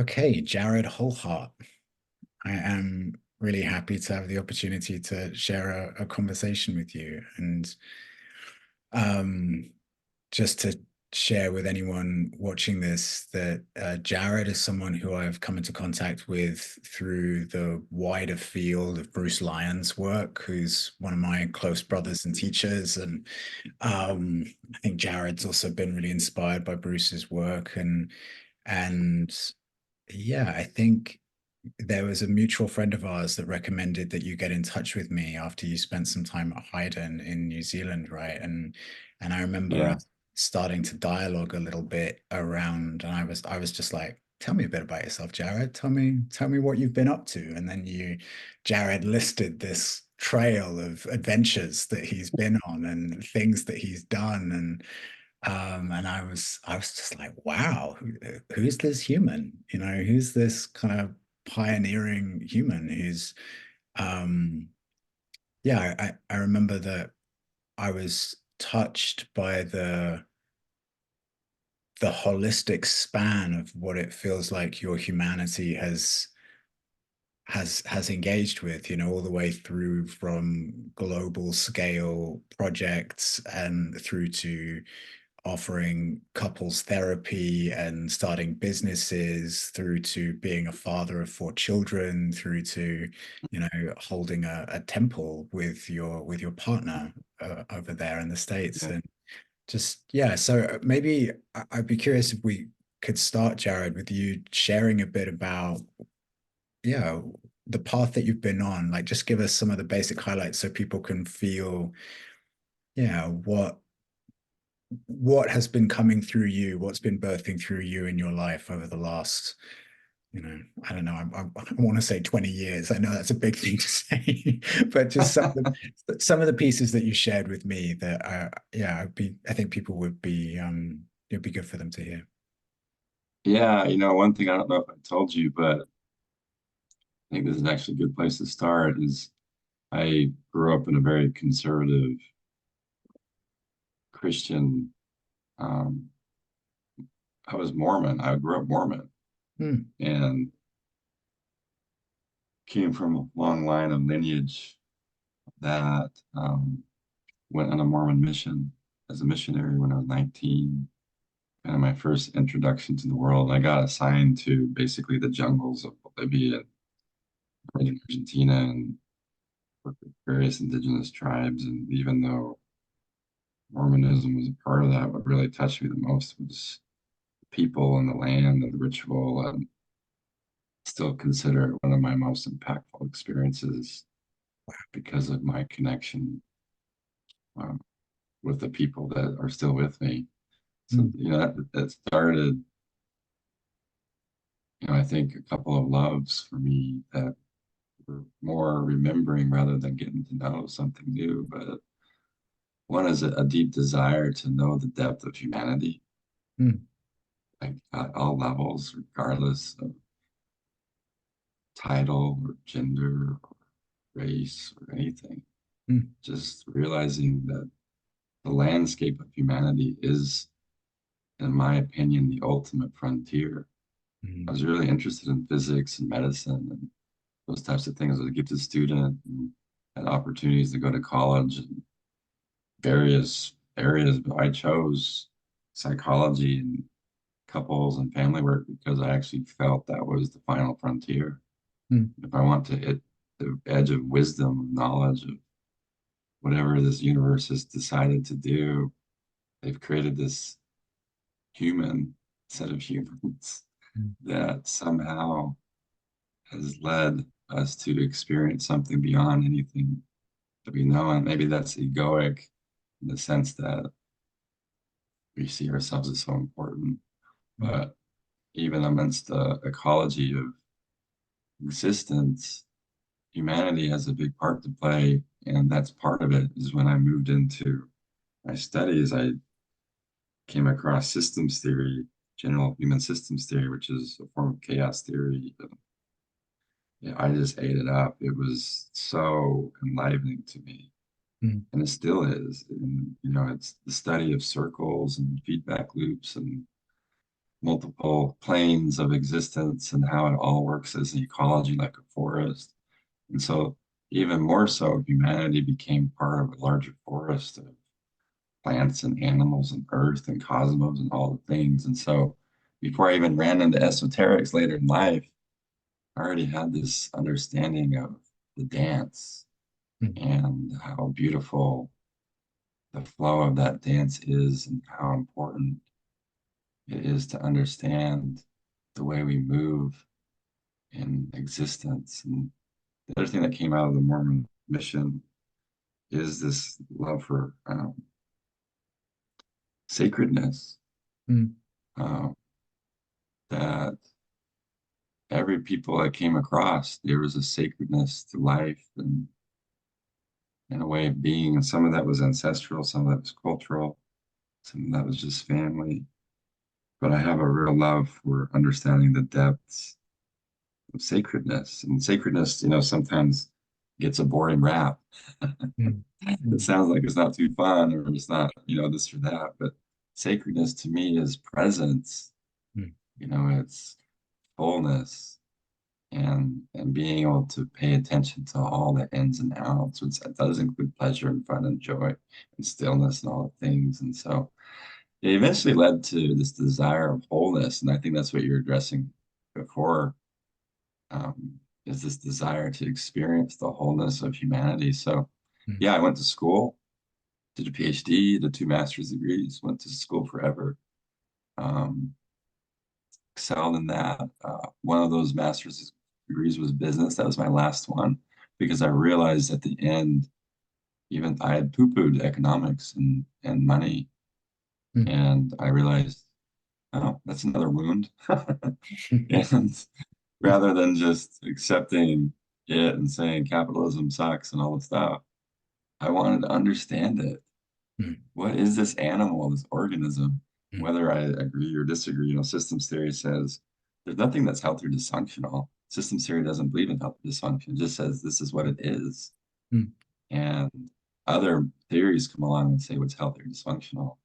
Okay, Jared WholeHEART. I am really happy to have the opportunity to share a conversation with you and um, just to share with anyone watching this that Jared is someone who I've come into contact with through the wider field of Bruce Lyon's work, who's one of my close brothers and teachers. And I think Jared's also been really inspired by Bruce's work and yeah, I think there was a mutual friend of ours that recommended that you get in touch with me after you spent some time at Haydn in New Zealand, right? And I remember Yeah, us starting to dialogue a little bit around, and I was just like, tell me a bit about yourself, Jared. Tell me what you've been up to. And then Jared listed this trail of adventures that he's been on and things that he's done. And I was just like, wow, who's this human? Who's this kind of pioneering human who's um yeah, I remember that I was touched by the holistic span of what it feels like your humanity has engaged with, all the way through from global scale projects and through to offering couples therapy and starting businesses through to being a father of four children through to holding a temple with your partner over there in the States. yeah, And just yeah, so maybe I'd be curious if we could start, Jared, with you sharing a bit about yeah the path that you've been on. Like, just give us some of the basic highlights so people can feel yeah what has been coming through you, what's been birthing through you in your life over the last, I don't know, I want to say 20 years. I know that's a big thing to say, but just some of the pieces that you shared with me that, yeah, I think people it'd be good for them to hear. yeah. One thing I don't know if I told you, but I think this is actually a good place to start. Is I grew up in a very conservative Christian. Um, I was Mormon. I grew up Mormon Hmm. and came from a long line of lineage that went on a Mormon mission as a missionary when I was 19. Kind of my first introduction to the world. I got assigned to basically the jungles of Bolivia, right in Argentina, and worked with various indigenous tribes. And even though Mormonism was a part of that, what really touched me the most was the people and the land and the ritual, and still consider it one of my most impactful experiences because of my connection um, with the people that are still with me. So, Hmm. that started, I think a couple of loves for me that were more remembering rather than getting to know something new. But one is a deep desire to know the depth of humanity, Hmm. like at all levels, regardless of title or gender or race or anything. Hmm. Just realizing that the landscape of humanity is, in my opinion, the ultimate frontier. I Hmm. was really interested in physics and medicine and those types of things. I was a gifted student and had opportunities to go to college and various areas, but I chose psychology and couples and family work because I actually felt that was the final frontier. Hmm. If I want to hit the edge of wisdom, knowledge of whatever this universe has decided to do, they've created this human set of humans Hmm. that somehow has led us to experience something beyond anything that we know. And maybe that's egoic in the sense that we see ourselves as so important. Hmm. But even amidst the ecology of existence, humanity has a big part to play. And that's part of it is when I moved into my studies, I came across systems theory, general human systems theory, which is a form of chaos theory. Yeah, I just ate it up. It was so enlivening to me. Hmm. And it still is. And, it's the study of circles and feedback loops and multiple planes of existence and how it all works as an ecology, like a forest. And so, even more so, humanity became part of a larger forest of plants and animals and earth and cosmos and all the things. And so, before I even ran into esoterics later in life, I already had this understanding of the dance Mm, and how beautiful the flow of that dance is and how important it is to understand the way we move in existence. And the other thing that came out of the Mormon mission is this love for sacredness, mm, um, that every people I came across, there was a sacredness to life and a way of being. And some of that was ancestral, some of that was cultural, some of that was just family. But I have a real love for understanding the depths of sacredness. And sacredness, sometimes gets a boring rap. mm, It mm, sounds like it's not too fun or it's not, this or that. But sacredness to me is presence, mm, it's fullness and being able to pay attention to all the ins and outs, which that does include pleasure and fun and joy and stillness and all the things. And so it eventually led to this desire of wholeness. And I think that's what you're addressing before, is this desire to experience the wholeness of humanity. So mm, yeah, I went to school, did a PhD, did two master's degrees, went to school forever, um, excelled in that. One of those master's degrees was business. That was my last one because I realized at the end, even I had poo-pooed economics and money. mm. And I realized, oh, that's another wound. And rather than just accepting it and saying capitalism sucks and all this stuff, I wanted to understand it. Mm, What is this animal, this organism? mm, Whether I agree or disagree, systems theory says there's nothing that's healthy or dysfunctional. Systems theory doesn't believe in healthy dysfunction. It just says this is what it is. mm, And other theories come along and say what's healthy or dysfunctional.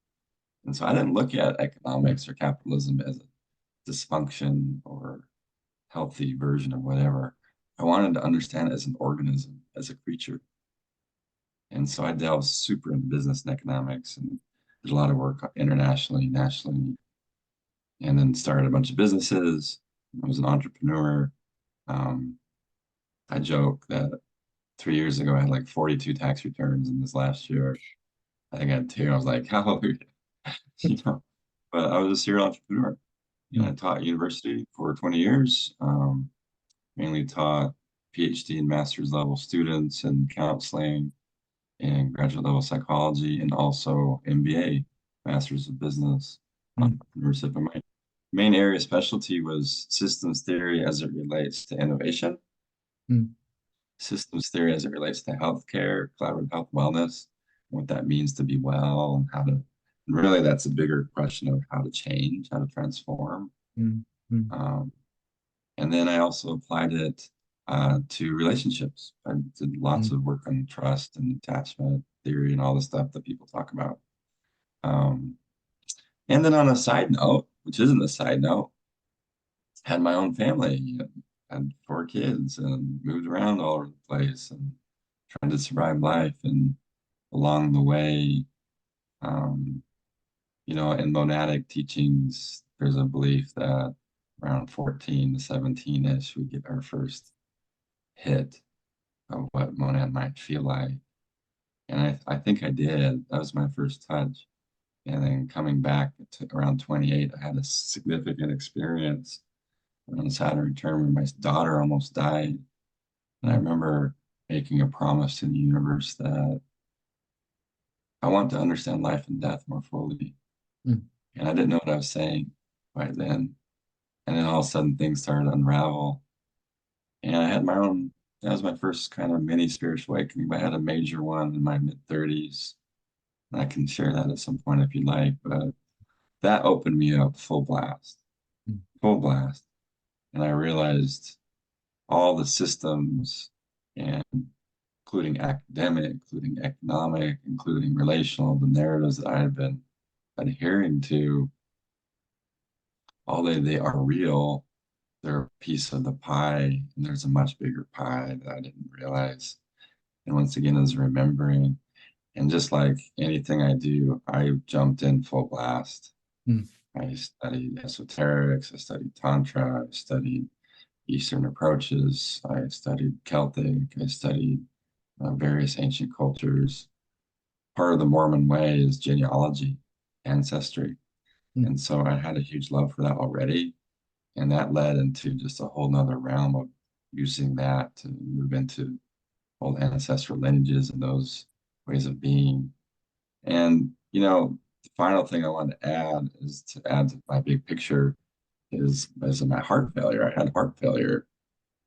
And so I didn't look at mm, economics or capitalism as a dysfunction or healthy version of whatever. I wanted to understand it as an organism, as a creature. And so I delved super into business and economics and did a lot of work internationally, nationally, and then started a bunch of businesses. I was an entrepreneur. Um, I joke that 3 years ago I had like 42 tax returns, and this last year I think I had two. I was like, hallelujah, you know. But I was a serial entrepreneur. I mm, taught university for 20 years, mainly taught PhD and master's level students in counseling and graduate level psychology, and also MBA, Master's of Business, mm, entrepreneurship. And my main area of specialty was systems theory as it relates to innovation, mm, systems theory as it relates to healthcare, collaborative health wellness, what that means to be well, and how to, and really that's a bigger question of how to change, how to transform. mm, mm, Um, and then I also applied it to relationships. I did lots mm, of work on trust and attachment theory and all the stuff that people talk about. Um, and then on a side note, which isn't a side note, had my own family, had 4 kids, and moved around all over the place and trying to survive life. And along the way, um, in monadic teachings, there's a belief that around 14 to 17-ish, we get our first hit of what monad might feel like. And I think I did. That was my first touch. And then coming back to around 28, I had a significant experience around Saturn return where my daughter almost died. And I mm, remember making a promise to the universe that I want to understand life and death more fully. mm, And I didn't know what I was saying right then. And then all of a sudden things started to unravel. And I had my own, that was my first kind of mini spiritual awakening, but I had a major one in my mid 30s. And I can share that at some point if you'd like. But that opened me up full blast, mm, full blast. And I realized all the systems, and including academic, including economic, including relational, the narratives that I had been adhering to although they are real, they're a piece of the pie, and there's a much bigger pie that I didn't realize. And once again, is remembering. And just like anything I do, I jumped in full blast. Mm, I studied esoterics, I studied Tantra, I studied Eastern approaches, I studied Celtic, I studied various ancient cultures. Part of the Mormon way is genealogy, ancestry. mm, And so I had a huge love for that already. And that led into just a whole nother realm of using that to move into old ancestral lineages and those ways of being. And, the final thing I want to add is to add to my big picture is my heart failure. I had heart failure.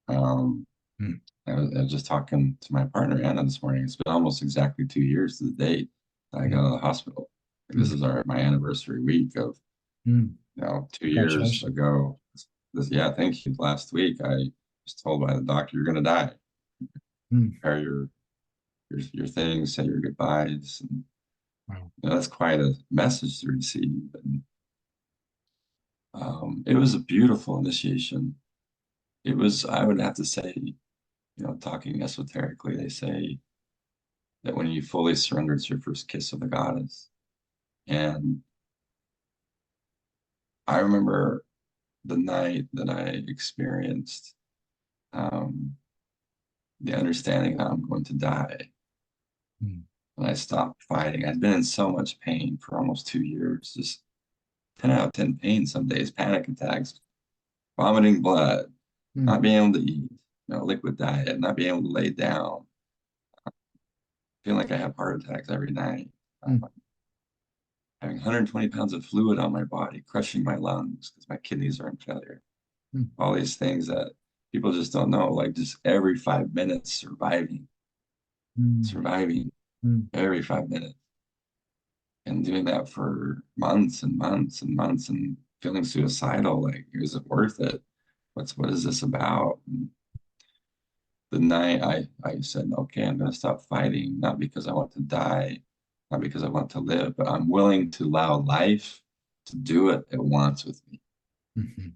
Um, mm, I was just talking to my partner, Anna, this morning. It's been almost exactly 2 years to the date that I got mm, out of the hospital. And this mm, is my anniversary week of, mm. 2 years Congratulations. ago. Yeah, thank you. Last week, I was told by the doctor, you're going to die. Mm, Prepare your things, say your goodbyes. And, wow. that's quite a message to receive. And it was a beautiful initiation. It was, I would have to say, talking esoterically, they say that when you fully surrender, it's your first kiss of the goddess. And I remember the night that I experienced um, the understanding that I'm going to die. Mm, And I stopped fighting. I'd been in so much pain for almost 2 years, just 10 out of 10 pain some days, panic attacks, vomiting blood, mm, not being able to eat, liquid diet, not being able to lay down, feeling like I have heart attacks every night, mm, having 120 pounds of fluid on my body, crushing my lungs because my kidneys are in failure. mm, All these things that people just don't know, like just every 5 minutes surviving, mm, surviving mm, every 5 minutes, and doing that for months and months and months and feeling suicidal. Like, is it worth it? What is this about? And the night I said, okay, I'm going to stop fighting, not because I want to die, not because I want to live, but I'm willing to allow life to do what it wants with me. mhm,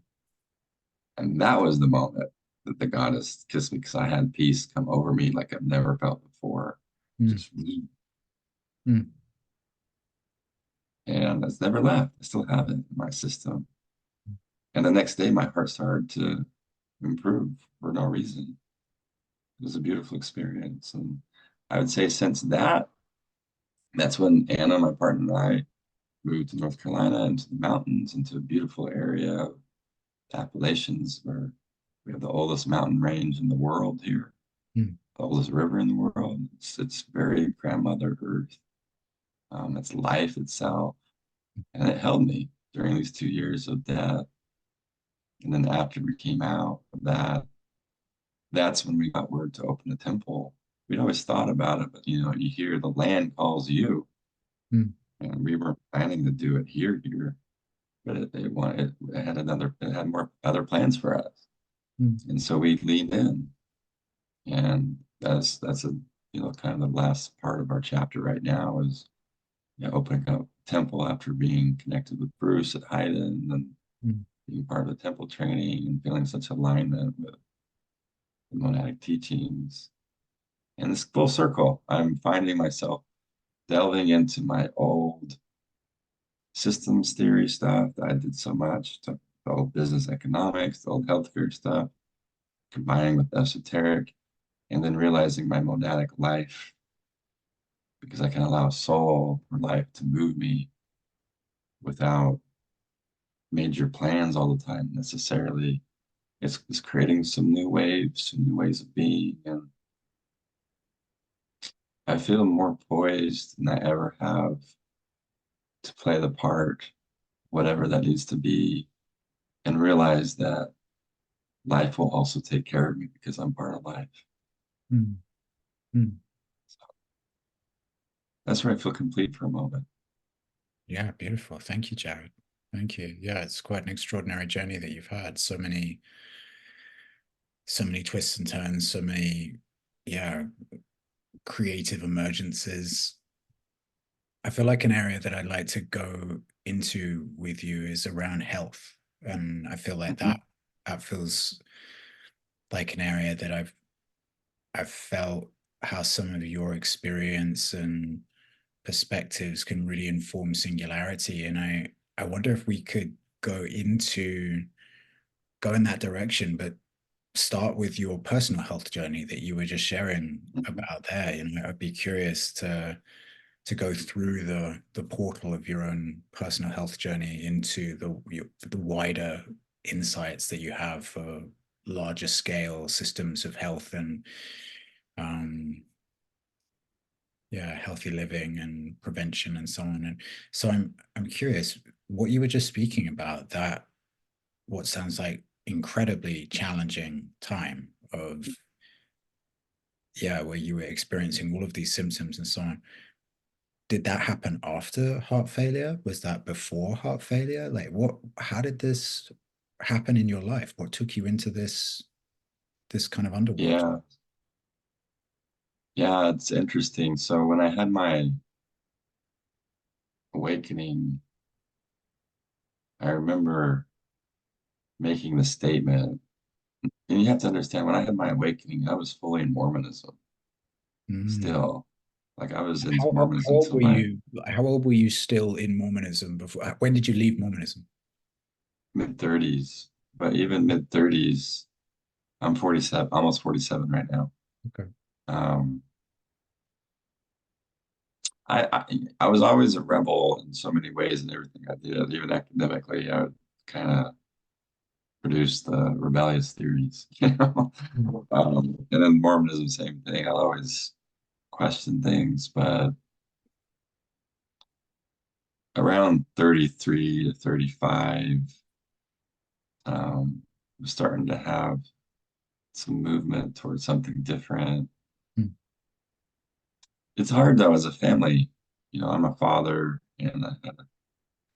And that was the moment that the goddess kissed me because I had peace come over me like I've never felt before. mm, Just, mm, and it's never left. I still have it in my system. And the next day, my heart started to improve for no reason. It was a beautiful experience. And I would say since that's when Anna, my partner, and I moved to North Carolina into the mountains, into a beautiful area of Appalachians where we have the oldest mountain range in the world here, mm, the oldest river in the world. It's very grandmother earth. It's life itself. And it held me during these 2 years of death. And then after we came out of that, that's when we got word to open a temple. We'd always thought about it, but you hear the land calls you. mm, And we were planning to do it here, but it had more other plans for us. mm. And so we leaned in. And that's a kind of the last part of our chapter right now is opening up temple after being connected with Bruce at Haydn and Mm, being part of the temple training and feeling such alignment with the monadic teachings. And this full circle, I'm finding myself delving into my old systems theory stuff that I did so much, the old business economics, the old healthcare stuff, combining with esoteric, and then realizing my monadic life because I can allow soul or life to move me without major plans all the time necessarily. It's creating some new waves, some new ways of being, and I feel more poised than I ever have to play the part, whatever that needs to be, and realize that life will also take care of me because I'm part of life. mm, mm. So that's where I feel complete for a moment. Yeah, beautiful. Thank you, Jared. Thank you. Yeah, it's quite an extraordinary journey that you've had. So many twists and turns, so many, yeah, creative emergences. I feel like an area that I'd like to go into with you is around health, And I feel like Mhm. that feels like an area that I've felt how some of your experience and perspectives can really inform singularity. And I wonder if we could go in that direction, but start with your personal health journey that you were just sharing Mhm. about there. I'd be curious to go through the portal of your own personal health journey into the wider insights that you have for larger scale systems of health and um, yeah, healthy living and prevention and so on. And so I'm curious what you were just speaking about, that what sounds like incredibly challenging time of, yeah, where you were experiencing all of these symptoms and so on. Did that happen after heart failure? Was that before heart failure? Like how did this happen in your life? What took you into this kind of underworld? Yeah, yeah, it's interesting. So when I had my awakening, I remember making the statement, and you have to understand when I had my awakening, I was fully in Mormonism Mm. still. Like I was into How Mormonism old till were my you? How old were you still in Mormonism before? When did you leave Mormonism? mid 30s. But even mid 30s, I'm 47, almost 47 right now. Okay. Um, I was always a rebel in so many ways in everything I did, even academically. I would kind of produce the rebellious theories, you know. And then Mormonism, same thing. I'll always question things, but around 33 to 35, I'm starting to have some movement towards something different. Mm. It's hard though, as a family. I'm a father and I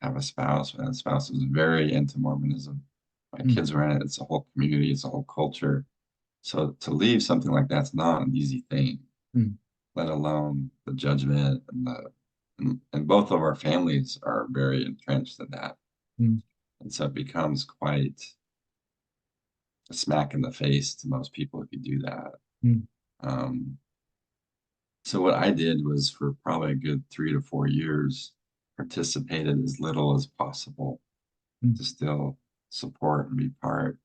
have a spouse, and the spouse is very into Mormonism. My Mm. kids are in it. It's a whole community, it's a whole culture. So to leave something like that's not an easy thing, Mm. let alone the judgment and both of our families are very entrenched in that. Mm. And so it becomes quite a smack in the face to most people if you do that. Mm. Um, so what I did was for probably a good 3 to 4 years, participated as little as possible Mm. to still support and be part.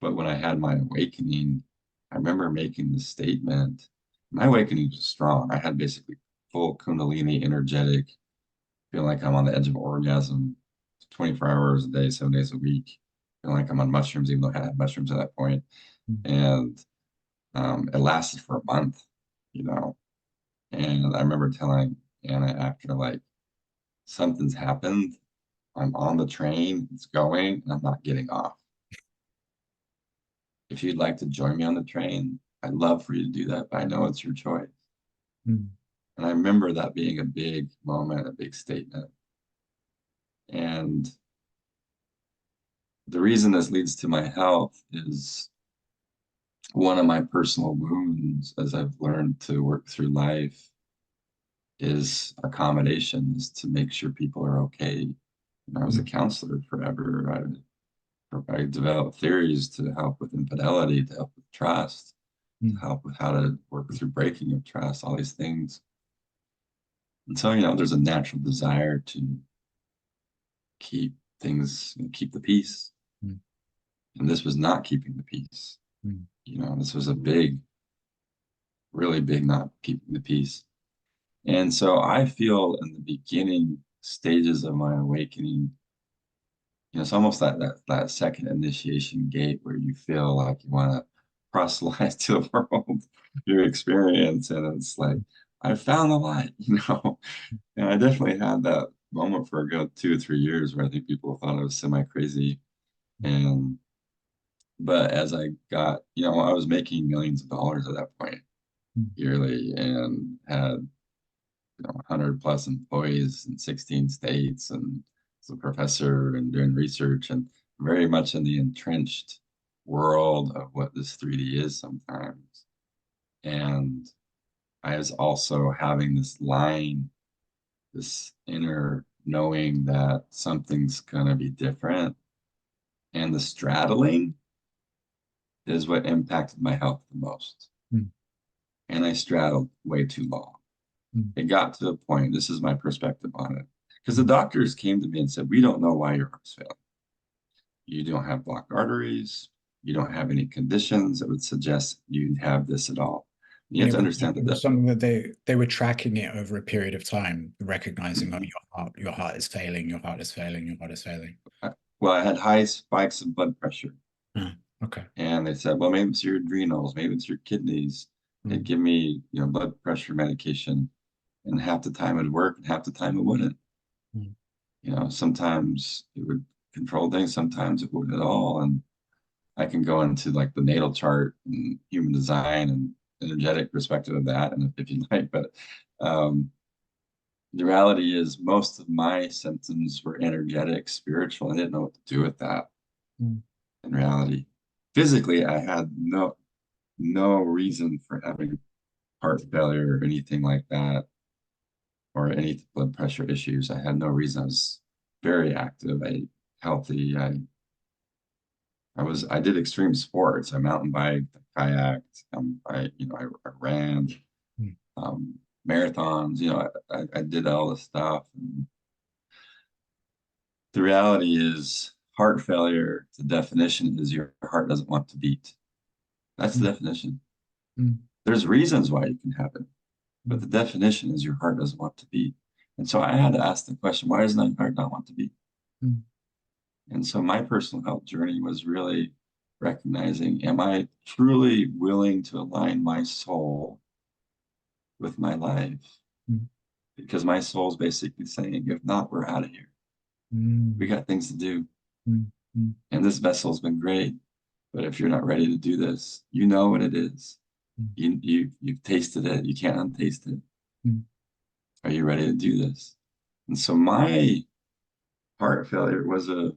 But when I had my awakening, I remember making the statement. My awakening was strong. I had basically full Kundalini, energetic, feeling like I'm on the edge of orgasm 24 hours a day, 7 days a week, feeling like I'm on mushrooms, even though I had mushrooms at that point. Mm. And it lasted for a month, you know. And I remember telling Anna after, like, something's happened. I'm on the train, it's going, and I'm not getting off. If you'd like to join me on the train, I'd love for you to do that, but I know it's your choice. Mm. And I remember that being a big moment, a big statement. And the reason this leads to my health is one of my personal wounds as I've learned to work through life is accommodations to make sure people are okay. I was a Mm. counselor forever. I developed theories to help with infidelity, to help with trust, to Mm. help with how to work through breaking of trust, all these things. And so, there's a natural desire to keep things, keep the peace. Mm. And this was not keeping the peace. Mm. This was a big, really big not keeping the peace. And so I feel in the beginning stages of my awakening, it's almost that second initiation gate where you feel like you want to proselytize to the world your experience. And it's like, I found the light, And I definitely had that moment for a good 2 or 3 years where I think people thought I was semi crazy. And but as I got, I was making millions of dollars at that point Mm. yearly and had 100 plus employees in 16 states and as a professor and doing research and very much in the entrenched world of what this 3D is sometimes. And I was also having this line, this inner knowing that something's going to be different And the straddling is what impacted my health the most. Mm. And I straddled way too long. Mm. It got to a point, this is my perspective on it, because the doctors came to me and said, we don't know why your heart's failing. You don't have blocked arteries. You don't have any conditions that would suggest you have this at all. You And have to understand it was that. something that they were tracking it over a period of time, recognizing, oh, your heart is failing, your heart is failing, your heart is failing. Well, I had high spikes of blood pressure. Okay. And they said, well, maybe it's your adrenals, maybe it's your kidneys. They'd give me, blood pressure medication, and half the time it'd work and half the time it wouldn't. Mm. Sometimes it would control things, sometimes it wouldn't at all. And I can go into like the natal chart and human design and energetic perspective of that, and if you like, but the reality is most of my symptoms were energetic, spiritual. I didn't know what to do with that. Mm. In reality, physically, I had no reason for having heart failure or anything like that, or any blood pressure issues. I had no reason. I was very active, healthy. I did extreme sports. I mountain biked, kayaked. I ran Mm. marathons. I did all this stuff. And the reality is, heart failure, the definition is your heart doesn't want to beat. That's the Mm. definition. Mm. There's reasons why you can have it, but the definition is your heart doesn't want to beat. And so I had to ask the question, why does my heart not want to beat? Mm. And so my personal health journey was really recognizing, am I truly willing to align my soul with my life? Mm. Because my soul's basically saying, if not, we're out of here. We Mm. got things to do. Mm. Mm. And this vessel's been great. But if you're not ready to do this, you know what it is. Mm. You've tasted it. You can't untaste it. Mm. Are you ready to do this? And so my heart failure was a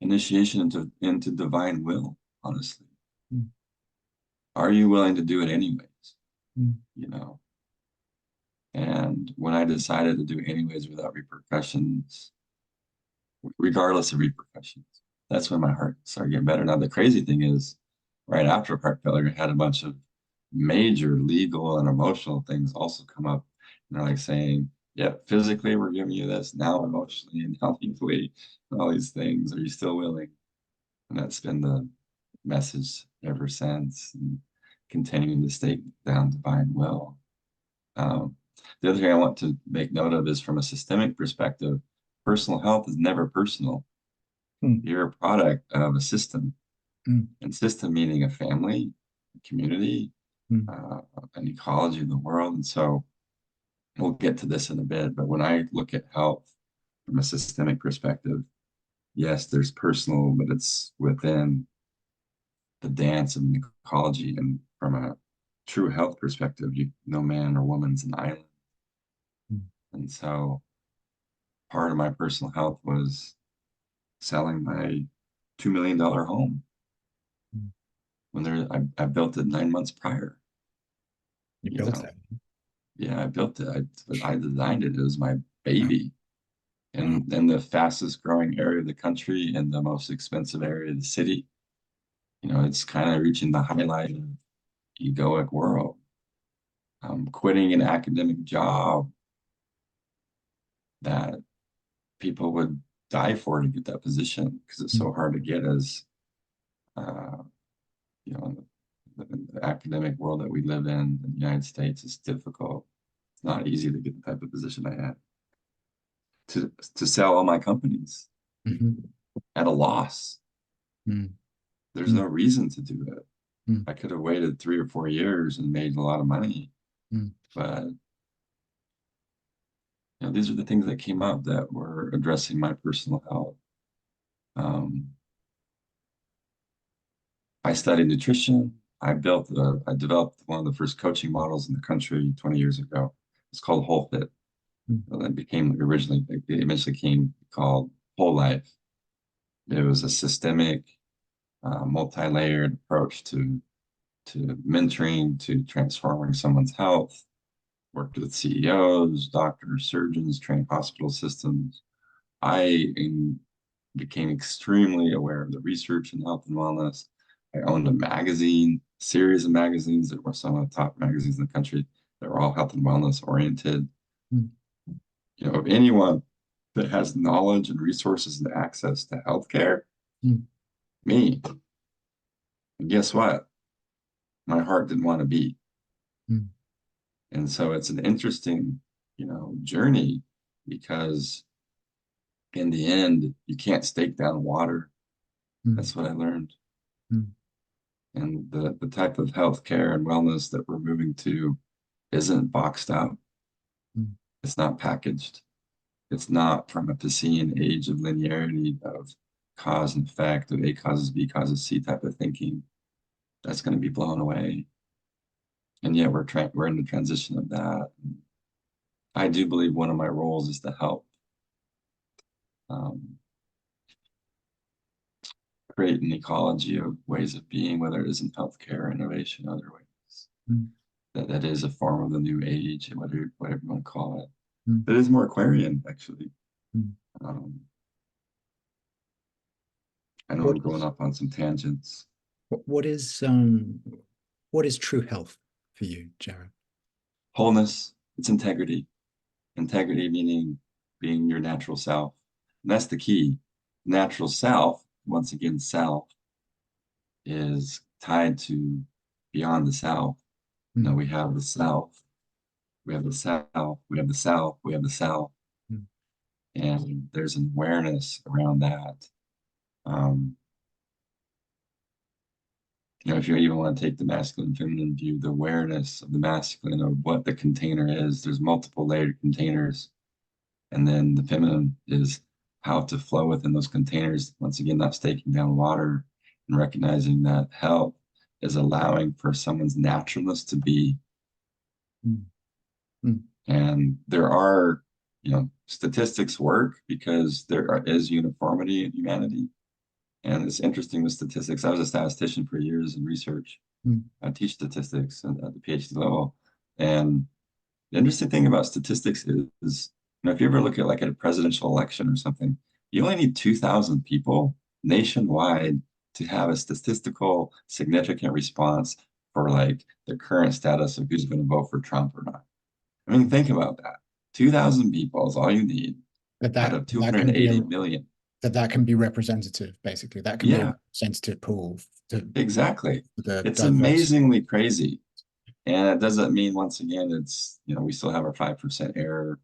initiation into divine will, honestly. Mm. Are you willing to do it anyways? Mm. You know? And when I decided to do it anyways without repercussions, regardless of repercussions, that's when my heart started getting better. Now, the crazy thing is, right after heart failure, I had a bunch of major legal and emotional things also come up. And they're like saying, yep, physically, we're giving you this, now emotionally and healthily, and all these things. Are you still willing? And that's been the message ever since, and continuing to stay down divine will. The other thing I want to make note of is, from a systemic perspective, personal health is never personal. Mm. You're a product of a system, Mm. and system meaning a family, a community, Mm. an ecology of the world. And so we'll get to this in a bit, but when I look at health from a systemic perspective, yes, there's personal, but it's within the dance of an ecology. And from a true health perspective, no man or woman's an island. Mm. And so part of my personal health was selling my $2 million home Mm. when I built it 9 months prior. You You built know, it. yeah, I built it. I designed it. It was my Wow. baby. Wow. In the fastest growing area of the country and the most expensive area of the city. It's kind of reaching the highlight of egoic world. Quitting an academic job that people would die for to get that position, because it's so Mm. hard to get as uh, the academic world that we live in the United States is difficult. It's not easy to get the type of position I had. To sell all my companies Mhm. at a loss. Mm. There's Mm. no reason to do it. Mm. I could have waited 3 or 4 years and made a lot of money, Mm. but these are the things that came up that were addressing my personal health. Um, I studied nutrition. I developed one of the first coaching models in the country 20 years ago. It's called WholeFit. Mm. It eventually came called Whole Life. It was a systemic, multi-layered approach to mentoring, to transforming someone's health. Worked with CEOs, doctors, surgeons, trained hospital systems. I became extremely aware of the research in health and wellness. I owned a magazine, series of magazines that were some of the top magazines in the country that were all health and wellness oriented. Mm. You know, of anyone that has knowledge and resources and access to healthcare, Mm. me. And guess what? My heart didn't want to beat. Mm. And so it's an interesting, journey because in the end, you can't stake down water. Mm. That's what I learned. Mm. And the type of healthcare and wellness that we're moving to isn't boxed out. Mm. It's not packaged. It's not from a Piscean age of linearity of cause and effect, of A causes B causes C type of thinking. That's going to be blown away. And yet we're in the transition of that. I do believe one of my roles is to help um, create an ecology of ways of being, whether it is in healthcare, innovation, other ways. Mm. That is a form of the new age, whatever you want to call it. Mm. That is more Aquarian, actually. Mm. Um, I know What I'm going is up on some tangents. what what is true health for you, Jared? Wholeness, it's integrity. Integrity meaning being your natural self. And that's the key. Natural self, once again, self is tied to beyond the self. Mm. We have the self, we have the self, we have the self, we have the self. Mm. And there's an awareness around that. Um, if you even want to take the masculine feminine view, the awareness of the masculine of what the container is, there's multiple layered containers. And then the feminine is how to flow within those containers. Once again, not staking down water and recognizing that health is allowing for someone's naturalness to be. Mm. Mm. And there are, statistics work because is uniformity in humanity. And it's interesting with statistics. I was a statistician for years in research. Mm. I teach statistics at the PhD level. And the interesting thing about statistics is, if you ever look at like a presidential election or something, you only need 2,000 people nationwide to have a statistical significant response for like the current status of who's going to vote for Trump or not. I mean, think about that. 2,000 people is all you need That out that of that can be 280 million. that can be representative, basically. That can be a Yeah, representative pool to exactly. the It's diverse. amazingly crazy. And it doesn't mean, once again, we still have our 5% error.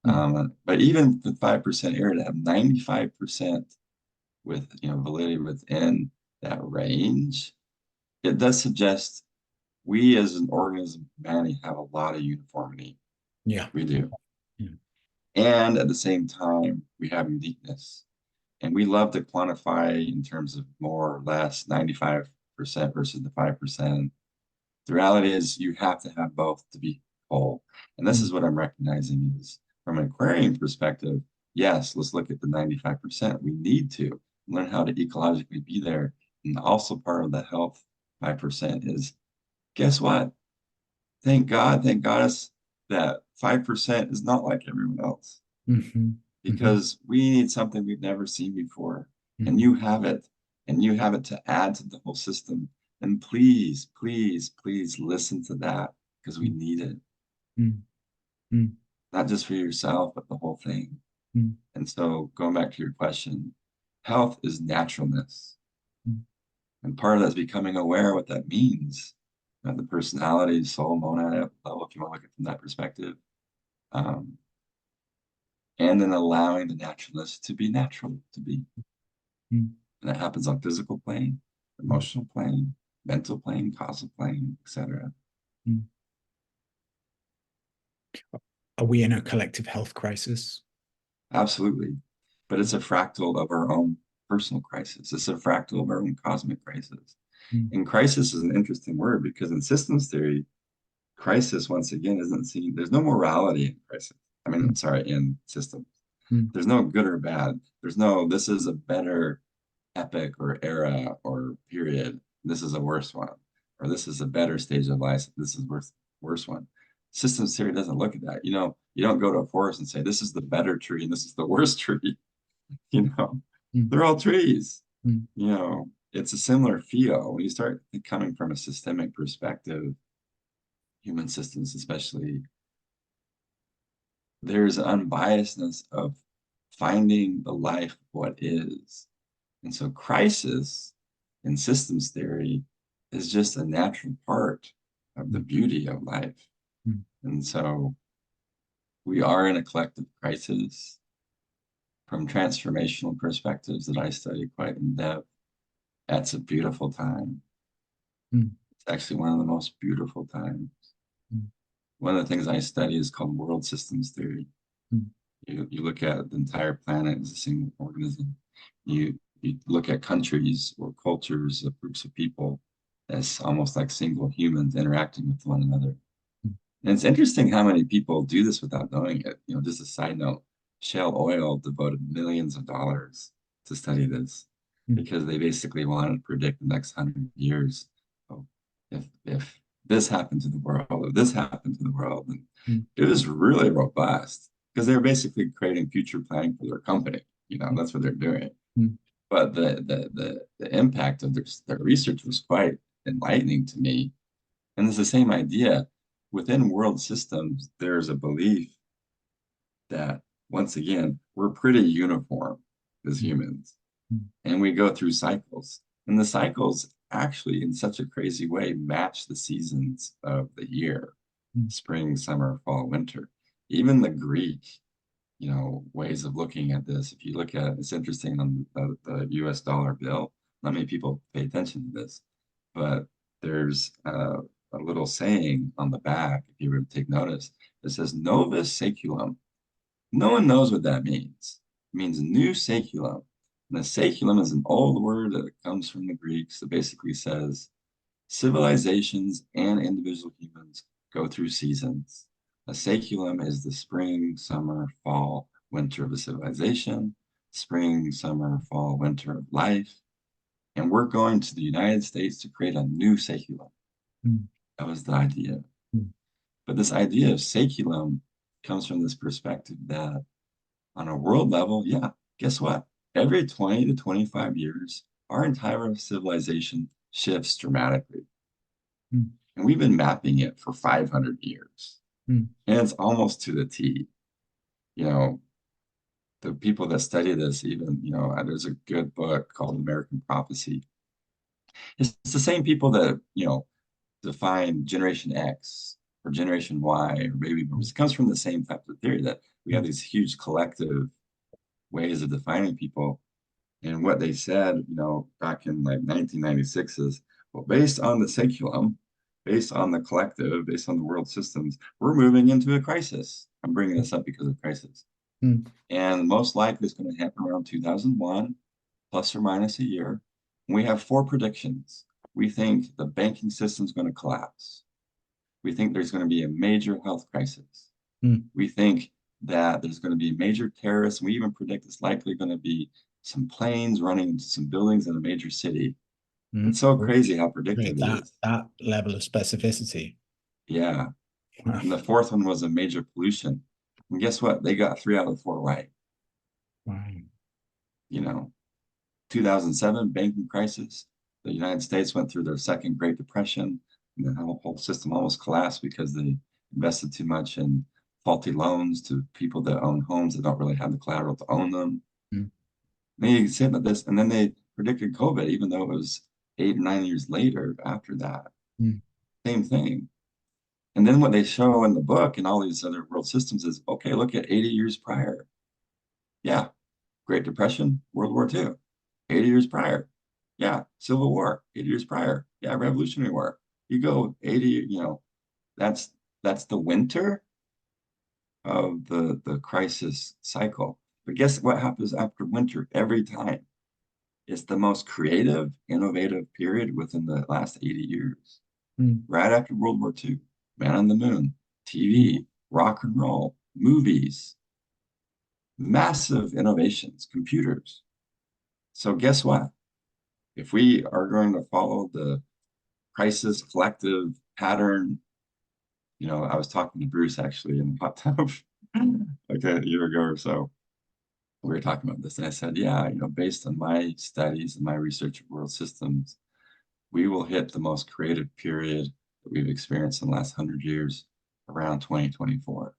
Mm. But even the 5% error to have 95% with, validity within that range, it does suggest we as an organism, humanity, have a lot of uniformity. Yeah. We do. Yeah. And at the same time, we have uniqueness. And we love to quantify in terms of more or less 95% versus the 5%. The reality is you have to have both to be whole. And this Mm. is what I'm recognizing is from an Aquarian perspective, yes, let's look at the 95%. We need to learn how to ecologically be there. And also part of the health 5% is guess what? Thank goddess that 5% is not like everyone else Mm-hmm. Mm-hmm. because we need something we've never seen before. And Mm-hmm. you have it, and you have it to add to the whole system. And please, please, please listen to that because we need it, Mm-hmm. not just for yourself, but the whole thing. Mm-hmm. And so, going back to your question, health is naturalness. Mm-hmm. And part of that's becoming aware of what that means. The personality, soul, monad level, if you want to look at it from that perspective. Um, and then allowing the naturalness to be natural, to be. Mm-hmm. And that happens on physical plane, emotional plane, mental plane, causal plane, etc. Mm-hmm. Are we in a collective health crisis? Absolutely. But it's a fractal of our own personal crisis. It's a fractal of our own cosmic crisis. Mm. And crisis is an interesting word because in systems theory, crisis, once again, isn't seen. There's no morality in crisis. I mean, Mm. sorry, in systems. Mm. There's no good or bad. There's no, this is a better epic or era or period. This is a worse one. Or this is a better stage of life. This is worse one. Systems theory doesn't look at that. You don't go to a forest and say, this is the better tree and this is the worst tree. You know, mm, They're all trees. mm, You know, it's a similar feel. When you start coming from a systemic perspective, human systems especially, there's an unbiasedness of finding the life what is. And so crisis in systems theory is just a natural part of the mm, beauty of life. mm, And so we are in a collective crisis from transformational perspectives that I study quite in depth. That's a beautiful time. mm, It's actually one of the most beautiful times. mm, One of the things I study is called world systems theory. mm, You look at the entire planet as a single organism. You look at countries or cultures of groups of people as almost like single humans interacting with one another. mm, And it's interesting how many people do this without knowing it. You know, just a side note, Shell Oil devoted millions of dollars to study this mm, because they basically wanted to predict the next 100 years. Oh, if this happened to the world, if this happened to the world, and mm, it was really robust because they were basically creating future planning for their company. You know, mm, that's what they're doing. mm, But the impact of their research was quite enlightening to me, and it's the same idea. Within world systems, there's a belief that, once again, we're pretty uniform as mm, humans, mm, and we go through cycles. And the cycles actually, in such a crazy way, match the seasons of the year: mm, spring, summer, fall, winter. Even the Greek, ways of looking at this, if you look at it, it's interesting on the US dollar bill. Not many people pay attention to this, but there's a little saying on the back, if you were to take notice, that says Novus Saeculum. No one knows what that means. It means new saeculum. And the saeculum is an old word that comes from the Greeks that basically says civilizations and individual humans go through seasons. A saeculum is the spring, summer, fall, winter of a civilization, spring, summer, fall, winter of life. And we're going to the United States to create a new saeculum. mm, That was the idea. mm, But this idea of saeculum comes from this perspective that on a world level, yeah, guess what? Every 20 to 25 years, our entire civilization shifts dramatically. mm, And we've been mapping it for 500 years. mm, And it's almost to the T. You know, the people that study this, even, there's a good book called American Prophecy. It's the same people that, define Generation X or Generation Y or baby boomers. It comes from the same type of theory that we have mm, these huge collective ways of defining people. And what they said, back in like 1996 is, well, based on the saeculum, based on the collective, based on the world systems, we're moving into a crisis. I'm bringing this up because of crisis. mm, And most likely it's going to happen around 2001, plus or minus a year. And we have four predictions. We think the banking system is going to collapse. We think there's going to be a major health crisis. mm, We think that there's going to be major terrorists. We even predict it's likely going to be some planes running into some buildings in a major city. mm. It's so Oh, crazy how really, predictive it that is. that level of specificity. Yeah. Wow. And the fourth one was a major pollution. And guess what? They got 3 out of 4 right. Wow. You know, 2007 banking crisis. The United States went through their second Great Depression. And the whole system almost collapsed because they invested too much in faulty loans to people that own homes that don't really have the collateral to own them. Mm, They said that this, and then they predicted COVID, even though it was 8 or 9 years later after that. mm, Same thing. And then what they show in the book and all these other world systems is, okay, look at 80 years prior. Yeah, Great Depression, World War II, 80 years prior. Yeah, Civil War, 80 years prior. Yeah, Revolutionary War. You go 80, that's that's the winter of the crisis cycle. But guess what happens after winter every time? It's the most creative, innovative period within the last 80 years. mm, Right after World War II, Man on the Moon, mm, TV, rock and roll, movies, massive innovations, computers. So guess what? If we are going to follow the crisis collective pattern, I was talking to Bruce actually in the hot tub like a year ago or so. we were talking about this, and I said, yeah, based on my studies and my research of world systems, we will hit the most creative period that we've experienced in the last 100 years around 2024.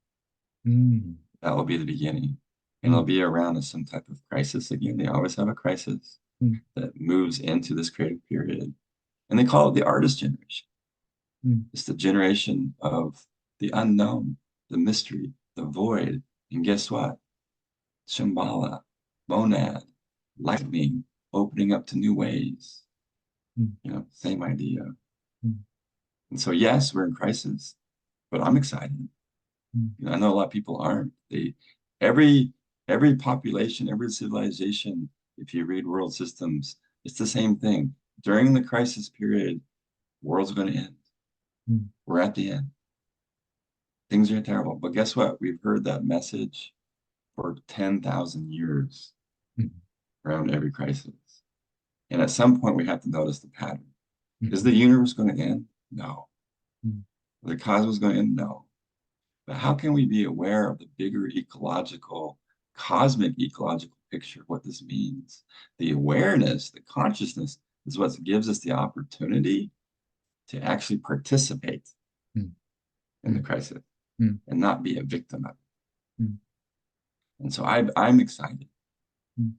Mm, That will be the beginning. And it'll mm, be around some type of crisis again. They always have a crisis mm, that moves into this creative period. And they call it the artist generation. mm, It's the generation of the unknown, the mystery, the void. And guess what? Shambhala, monad, lightning, opening up to new ways. mm, Same idea. mm, And so, yes, we're in crisis, but I'm excited. mm, I know a lot of people aren't. Every every population, every civilization, if you read world systems, it's the same thing. During the crisis period, the world's going to end. mm, We're at the end. Things are terrible. But guess what? We've heard that message for 10,000 years mm, around every crisis. And at some point, we have to notice the pattern. Is mm, the universe going to end? No. mm, The cosmos going to end? No. But how can we be aware of the bigger ecological, cosmic ecological picture of what this means? The awareness, the consciousness is what gives us the opportunity to actually participate mm, in the crisis mm, and not be a victim of it. mm, And so I'm excited. mm,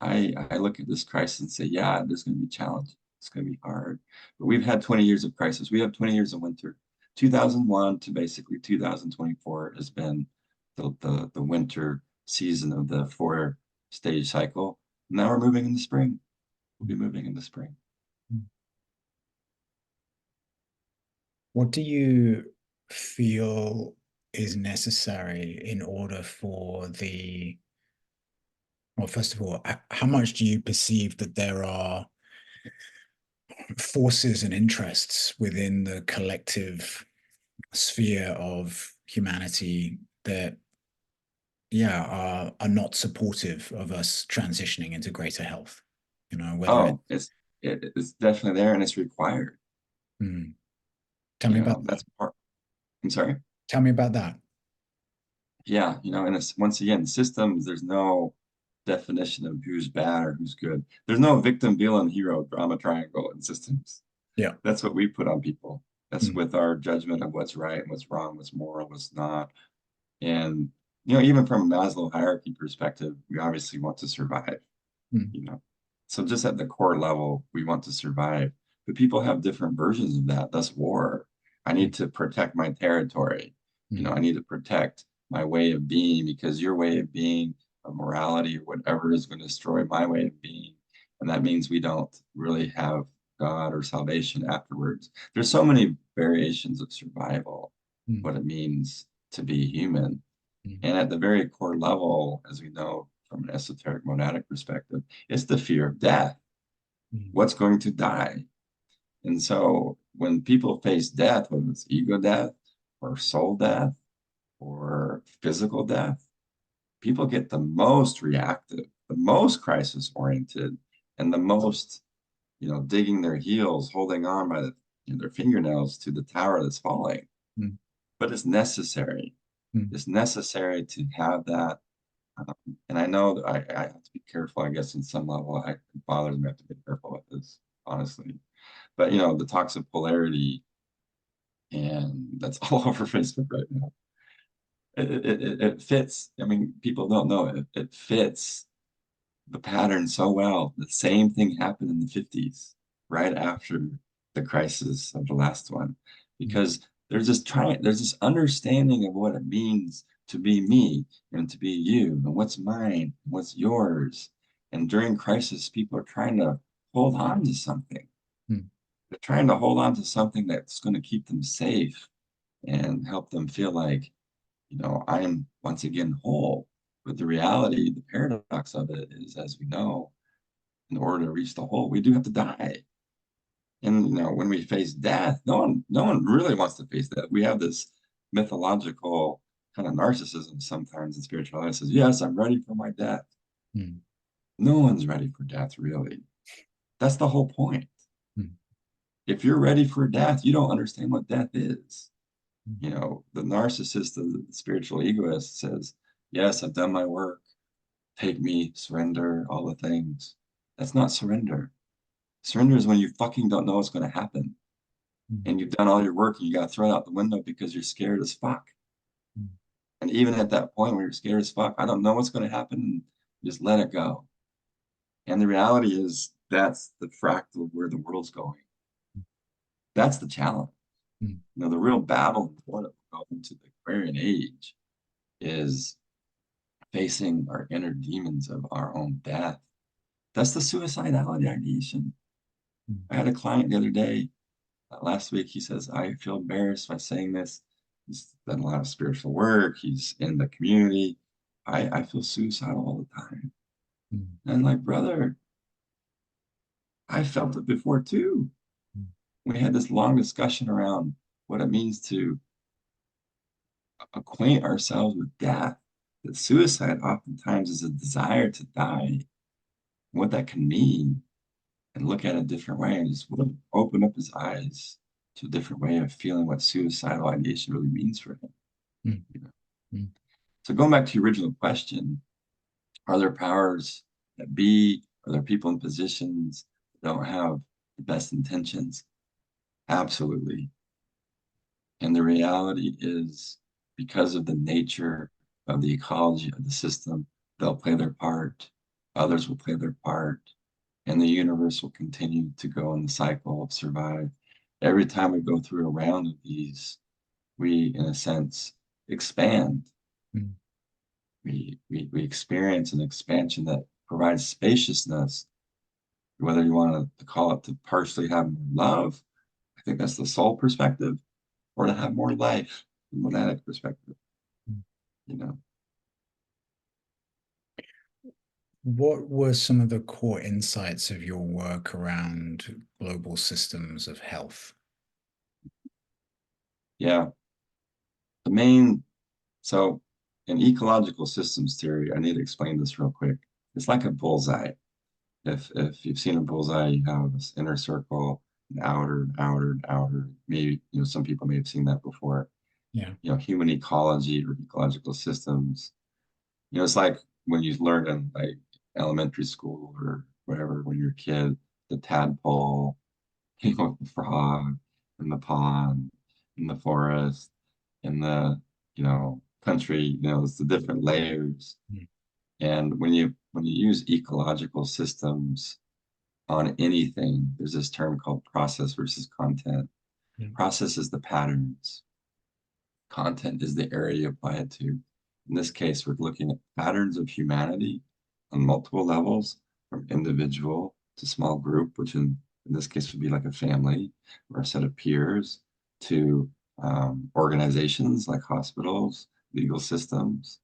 I look at this crisis and say, yeah, there's going to be challenges. It's going to be hard. But we've had 20 years of crisis. We have 20 years of winter. 2001 to basically 2024 has been the winter season of the 4-stage cycle. Now we're moving into spring. We'll be moving into spring. mm. What do you feel is necessary in order for well, first of all, how much do you perceive that there are forces and interests within the collective sphere of humanity that, yeah, are not supportive of us transitioning into greater health? Whether it, Oh, it's definitely there and it's required. hmm, tell me about that. That's part. I'm sorry. Tell me about that. Yeah, and it's once again, systems, there's no definition of who's bad or who's good. There's no victim, villain, hero, drama triangle in systems. Yeah. That's what we put on people. That's Mm, with our judgment of what's right and what's wrong, what's moral, what's not. And, even from a Maslow hierarchy perspective, we obviously want to survive, mm, you know. So just at the core level, we want to survive. But people have different versions of that. That's war. I mm, need to protect my territory. mm, I need to protect my way of being because your way of being, of morality or whatever is going to destroy my way of being. And that means we don't really have God or salvation afterwards. There's so many variations of survival, mm, what it means to be human. mm, And at the very core level, as we know from an esoteric monadic perspective, it's the fear of death. mm, What's going to die? And so when people face death, whether it's ego death or soul death or physical death, people get the most reactive, the most crisis oriented, and the most, digging their heels, holding on by their fingernails to the tower that's falling. mm, But it's necessary. mm, It's necessary to have that. And I know that I have to be careful, I guess, in some level. It bothers me. I have to be careful with this, honestly. But, the toxic polarity, and that's all over Facebook right now. It fits. I mean, people don't know it. It fits the pattern so well. The same thing happened in the 50s, right after the crisis of the last one, mm, because there's this understanding of what it means to be me and to be you, and what's mine, and what's yours. And during crisis, people are trying to hold on to something. mm, They're trying to hold on to something that's going to keep them safe and help them feel like, I am once again whole. But the reality, the paradox of it is, as we know, in order to reach the whole, we do have to die. And when we face death, no one really wants to face death. We have this mythological kind of narcissism sometimes in spirituality that says, yes, I'm ready for my death. mm, No one's ready for death, really. That's the whole point. mm, If you're ready for death, you don't understand what death is. mm, The narcissist, the spiritual egoist says, yes, I've done my work. take me, surrender, all the things. That's not surrender. Surrender is when you fucking don't know what's going to happen. Mm. And you've done all your work and you got to throw it out the window because you're scared as fuck. Mm. And even at that point where you're scared as fuck, I don't know what's going to happen. And just let it go. And the reality is that's the fractal of where the world's going. That's the challenge. Mm. You know, the real battle before it will go into the Aquarian age is facing our inner demons of our own death. That's the suicidality ideation. Mm. I had a client the other day, last week, he says, I feel embarrassed by saying this. He's done a lot of spiritual work. He's in the community. I feel suicidal all the time. Mm. And I'm like, brother, I felt it before too. Mm. We had this long discussion around what it means to acquaint ourselves with death. That suicide oftentimes is a desire to die, what that can mean, and look at it a different way and just open up his eyes to a different way of feeling what suicidal ideation really means for him. Mm. You know? Mm. So going back to your original question, are there powers that be? Are there people in positions that don't have the best intentions? Absolutely. And the reality is, because of the nature of the ecology of the system, they'll play their part, others will play their part, and the universe will continue to go in the cycle of survive. Every time we go through a round of these, we, in a sense, expand. Mm. We experience an expansion that provides spaciousness, whether you want to call it to partially have more love, I think that's the soul perspective, or to have more life, the monadic perspective, Mm. you know. What were some of the core insights of your work around global systems of health? Yeah. The main, so in ecological systems theory, I need to explain this real quick. It's like a bullseye. If you've seen a bullseye, you have this inner circle, an outer, outer, outer. Maybe, you know, some people may have seen that before. Yeah. You know, human ecology or ecological systems. You know, it's like when you learn in like elementary school or whatever when you're a kid, the tadpole, you know, the frog in the pond, in the forest, in the, you know, country, you know, it's the different layers. Mm. And when you use ecological systems on anything, there's this term called process versus content. Yeah. Process is the patterns. Content is the area you apply it to. In this case, we're looking at patterns of humanity on multiple levels, from individual to small group, which in this case would be like a family or a set of peers, to organizations like hospitals, legal systems,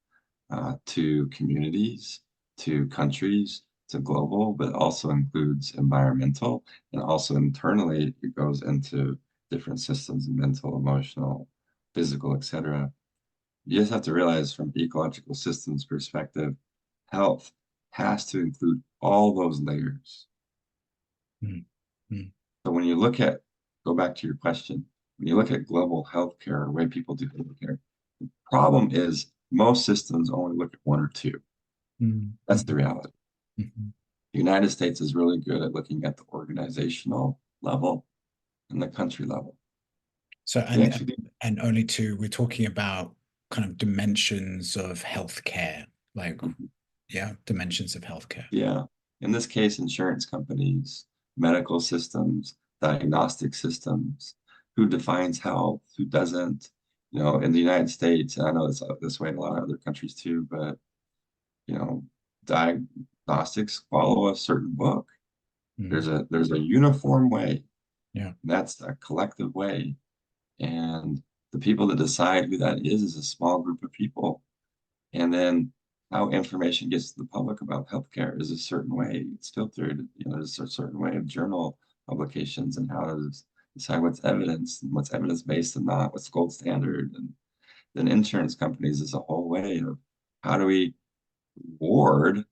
to communities, to countries, to global, but also includes environmental, and also internally it goes into different systems, mental, emotional, physical, etc. You just have to realize from ecological systems perspective, health has to include all those layers. Mm. Mm. So when you look at, go back to your question, when you look at global healthcare, the way people do healthcare, the problem is most systems only look at one or two. Mm. That's the Mhm. reality. Mhm. The United States is really good at looking at the organizational level and the country level. So, They and actually do. and only two, we're talking about kind of dimensions of healthcare, like, Mhm. yeah, dimensions of healthcare. Yeah. In this case, insurance companies, medical systems, diagnostic systems, who defines health, who doesn't. You know, in the United States, and I know it's this way in a lot of other countries too, but you know, diagnostics follow a certain book. Mm. There's a uniform way, Yeah. and that's a collective way. And the people that decide who that is a small group of people. And then how information gets to the public about healthcare is a certain way. It's filtered. You know, there's a certain way of journal publications and how to decide what's evidence and what's evidence based and not, what's gold standard. And then insurance companies is a whole way of how do we reward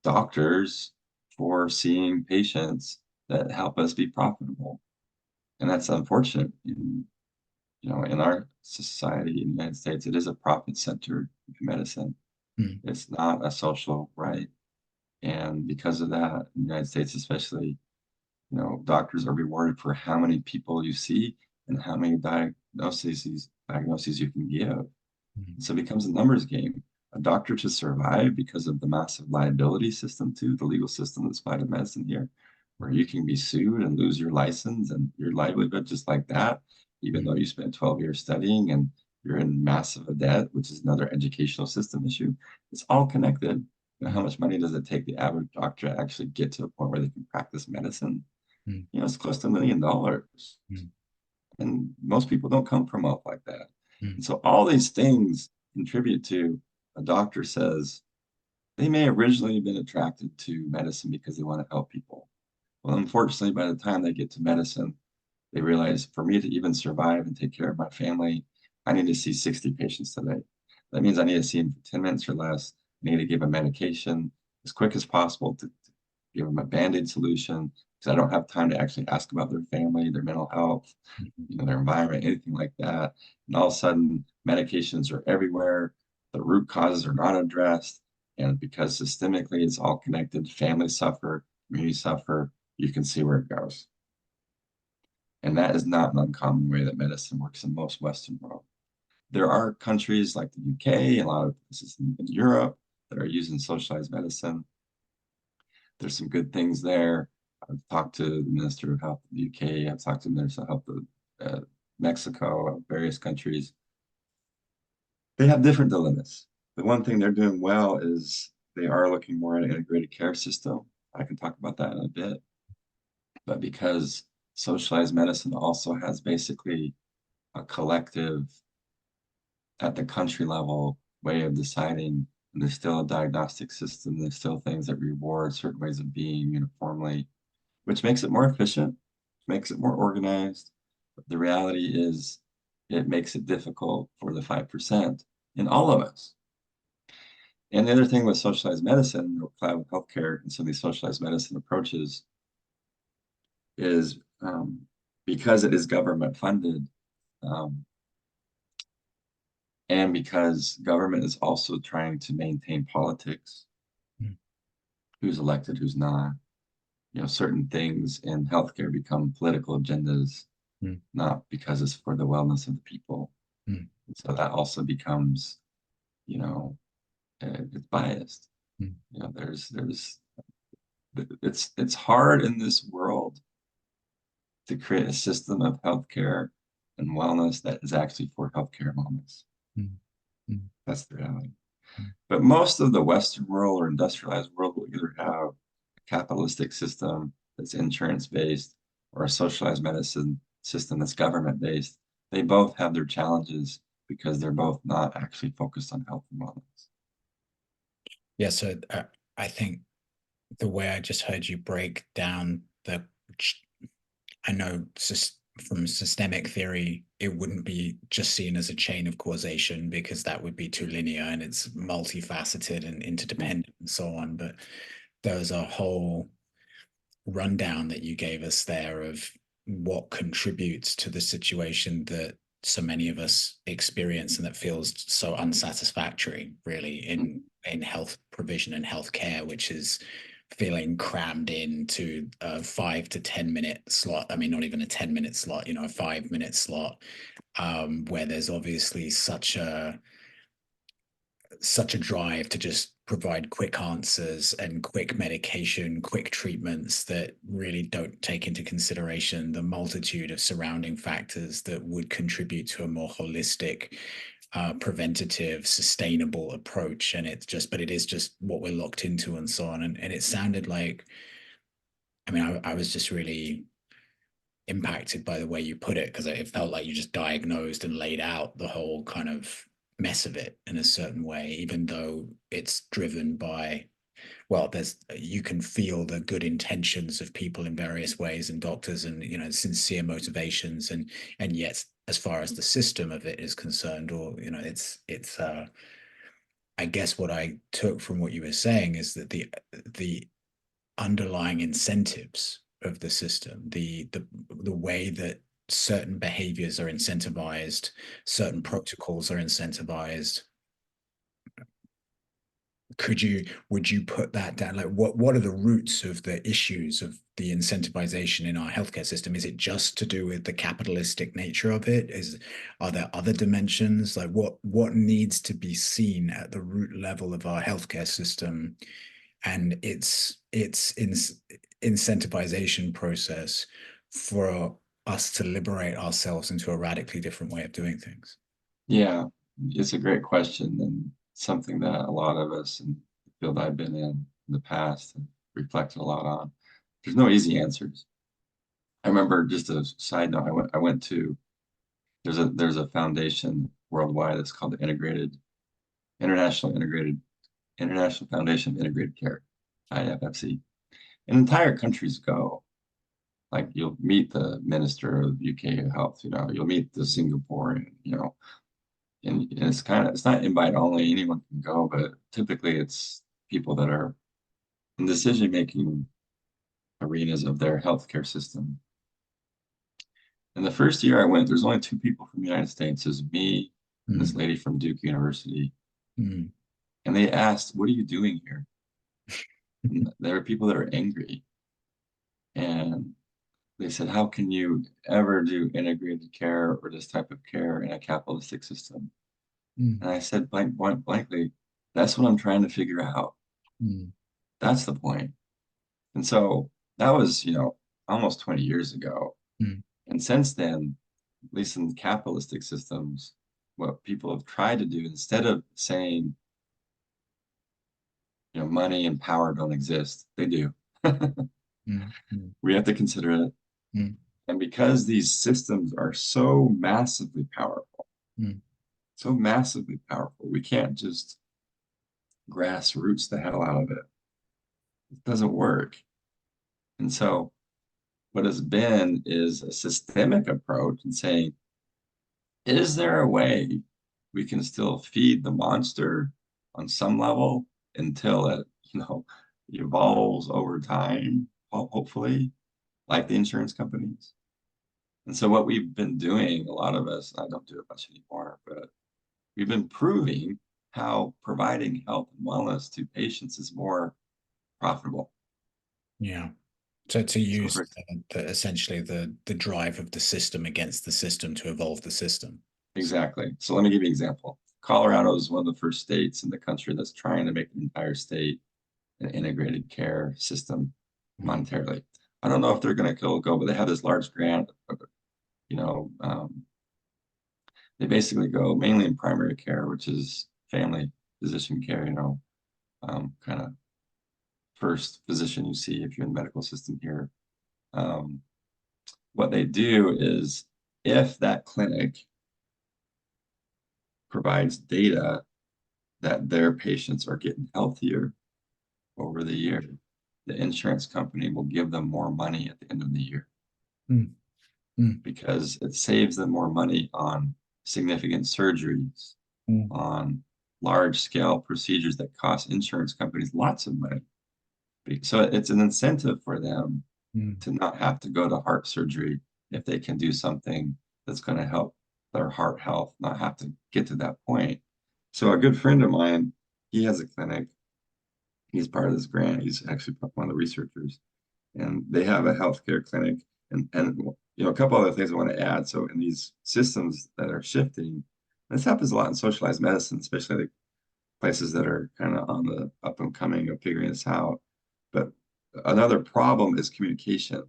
doctors for seeing patients that help us be profitable. And that's unfortunate. You know, in our society in the United States, it is a profit-centered medicine. Mm. It's not a social right. And because of that, in the United States especially, doctors are rewarded for how many people you see and how many diagnoses you can give. Mm. So it becomes a numbers game. A doctor to survive because of the massive liability system too, the legal system that's applied to medicine here, where you can be sued and lose your license and your livelihood just like that, even though Mm. you spent 12 years studying and you're in massive debt, which is another educational system issue. It's all connected. How Mm. much money does it take the average doctor to actually get to a point where they can practice medicine? Mm. It's close to $1 million. Mm. And most people don't come from wealth like that. Mm. And so all these things contribute to a doctor says they may originally have been attracted to medicine because they want to help people. Well, unfortunately, by the time they get to medicine, they realize for me to even survive and take care of my family, I need to see 60 patients today. That means I need to see them for 10 minutes or less. I need to give them medication as quick as possible to give them a band-aid solution because I don't have time to actually ask about their family, their mental health, Mm. their environment, anything like that. And all of a sudden, medications are everywhere. The root causes are not addressed. And because systemically it's all connected, families suffer, communities suffer, you can see where it goes. And that is not an uncommon way that medicine works in most Western world. There are countries like the UK, a lot of places in Europe that are using socialized medicine. There's some good things there. I've talked to the Minister of Health of the UK. I've talked to the Minister of Health of Mexico, various countries. They have different dilemmas. The one thing they're doing well is they are looking more at an integrated care system. I can talk about that in a bit. But because socialized medicine also has basically a collective at the country level way of deciding, and there's still a diagnostic system, there's still things that reward certain ways of being uniformly, which makes it more efficient, makes it more organized. But the reality is it makes it difficult for the 5% in all of us. And the other thing with socialized medicine or cloud healthcare and some of these socialized medicine approaches is because it is government funded, um, and because government is also trying to maintain politics, Mm. who's elected, who's not, certain things in healthcare become political agendas, Mm. not because it's for the wellness of the people. Mm. So that also becomes, it's biased. Mm. It's hard in this world to create a system of healthcare and wellness that is actually for healthcare wellness. Mm. Mm. That's the reality. Mm. But most of the Western world or industrialized world will either have a capitalistic system that's insurance based or a socialized medicine system that's government based. They both have their challenges because they're both not actually focused on health and wellness. Yeah, so I think the way I just heard you break down I know from systemic theory, it wouldn't be just seen as a chain of causation because that would be too linear and it's multifaceted and interdependent and so on. But there's a whole rundown that you gave us there of what contributes to the situation that so many of us experience and that feels so unsatisfactory really in health provision and healthcare, which is feeling crammed into a 5 to 10 minute slot. I mean, not even a 10 minute slot, a 5 minute slot, where there's obviously such a drive to just provide quick answers and quick medication, quick treatments that really don't take into consideration the multitude of surrounding factors that would contribute to a more holistic, preventative, sustainable approach. And but it is just what we're locked into and so on. And it sounded like, I mean, I was just really impacted by the way you put it because it felt like you just diagnosed and laid out the whole kind of mess of it in a certain way, even though it's driven by, well, there's you can feel the good intentions of people in various ways and doctors and sincere motivations, and yet as far as the system of it is concerned, or it's I guess what I took from what you were saying is that the underlying incentives of the system, the way that certain behaviors are incentivized, certain protocols are incentivized, would you put that down? Like what are the roots of the issues of the incentivization in our healthcare system? Is it just to do with the capitalistic nature of it? Are there other dimensions? Like what needs to be seen at the root level of our healthcare system and its incentivization process for us to liberate ourselves into a radically different way of doing things? Yeah, it's a great question, and something that a lot of us in the field I've been in the past have reflected a lot on. There's no easy answers. I remember, just a side note, I went to, there's a foundation worldwide that's called the International Foundation of Integrated Care, IFFC. And entire countries go. Like, you'll meet the minister of UK health, you'll meet the Singaporean, and it's not invite only, anyone can go, but typically it's people that are in decision making arenas of their healthcare system. And the first year I went, there's only two people from the United States. There's me and this Mm, lady from Duke University. mm, And they asked, "What are you doing here?" And there are people that are angry. And they said, "How can you ever do integrated care or this type of care in a capitalistic system?" mm, And I said, blankly, "That's what I'm trying to figure out. mm, That's the point." And so that was, almost 20 years ago. mm, And since then, at least in capitalistic systems, what people have tried to do, instead of saying, money and power don't exist, they do. mm, mm, We have to consider it. mm, And because these systems are mm, so massively powerful, we can't just grassroots the hell out of it. It doesn't work. And so what has been is a systemic approach in saying, is there a way we can still feed the monster on some level until it, evolves over time, hopefully, like the insurance companies? And so what we've been doing, a lot of us, I don't do it much anymore, but we've been proving how providing health and wellness to patients is more profitable. yeah. So to So use for essentially the drive of the system against the system to evolve the system. Exactly. So let me give you an example. Colorado is one of the first states in the country that's trying to make the entire state an integrated care system Mm, monetarily. I don't know if they're going to go, but they have this large grant. You know, um, they basically go mainly in primary care, which is family physician care. Kind of first physician you see if you're in the medical system here. Um, what they do is, if that clinic provides data that their patients are getting healthier over the year, the insurance company will give them more money at the end of the year mm, mm, because it saves them more money on significant surgeries, mm, on large scale procedures that cost insurance companies lots of money. So it's an incentive for them mm, to not have to go to heart surgery if they can do something that's going to help their heart health, not have to get to that point. So a good friend of mine, he has a clinic. He's part of this grant. He's actually one of the researchers, and they have a healthcare clinic. And a couple other things I want to add. So in these systems that are shifting, this happens a lot in socialized medicine, especially the places that are kind of on the up and coming of figuring this out. But another problem is communication.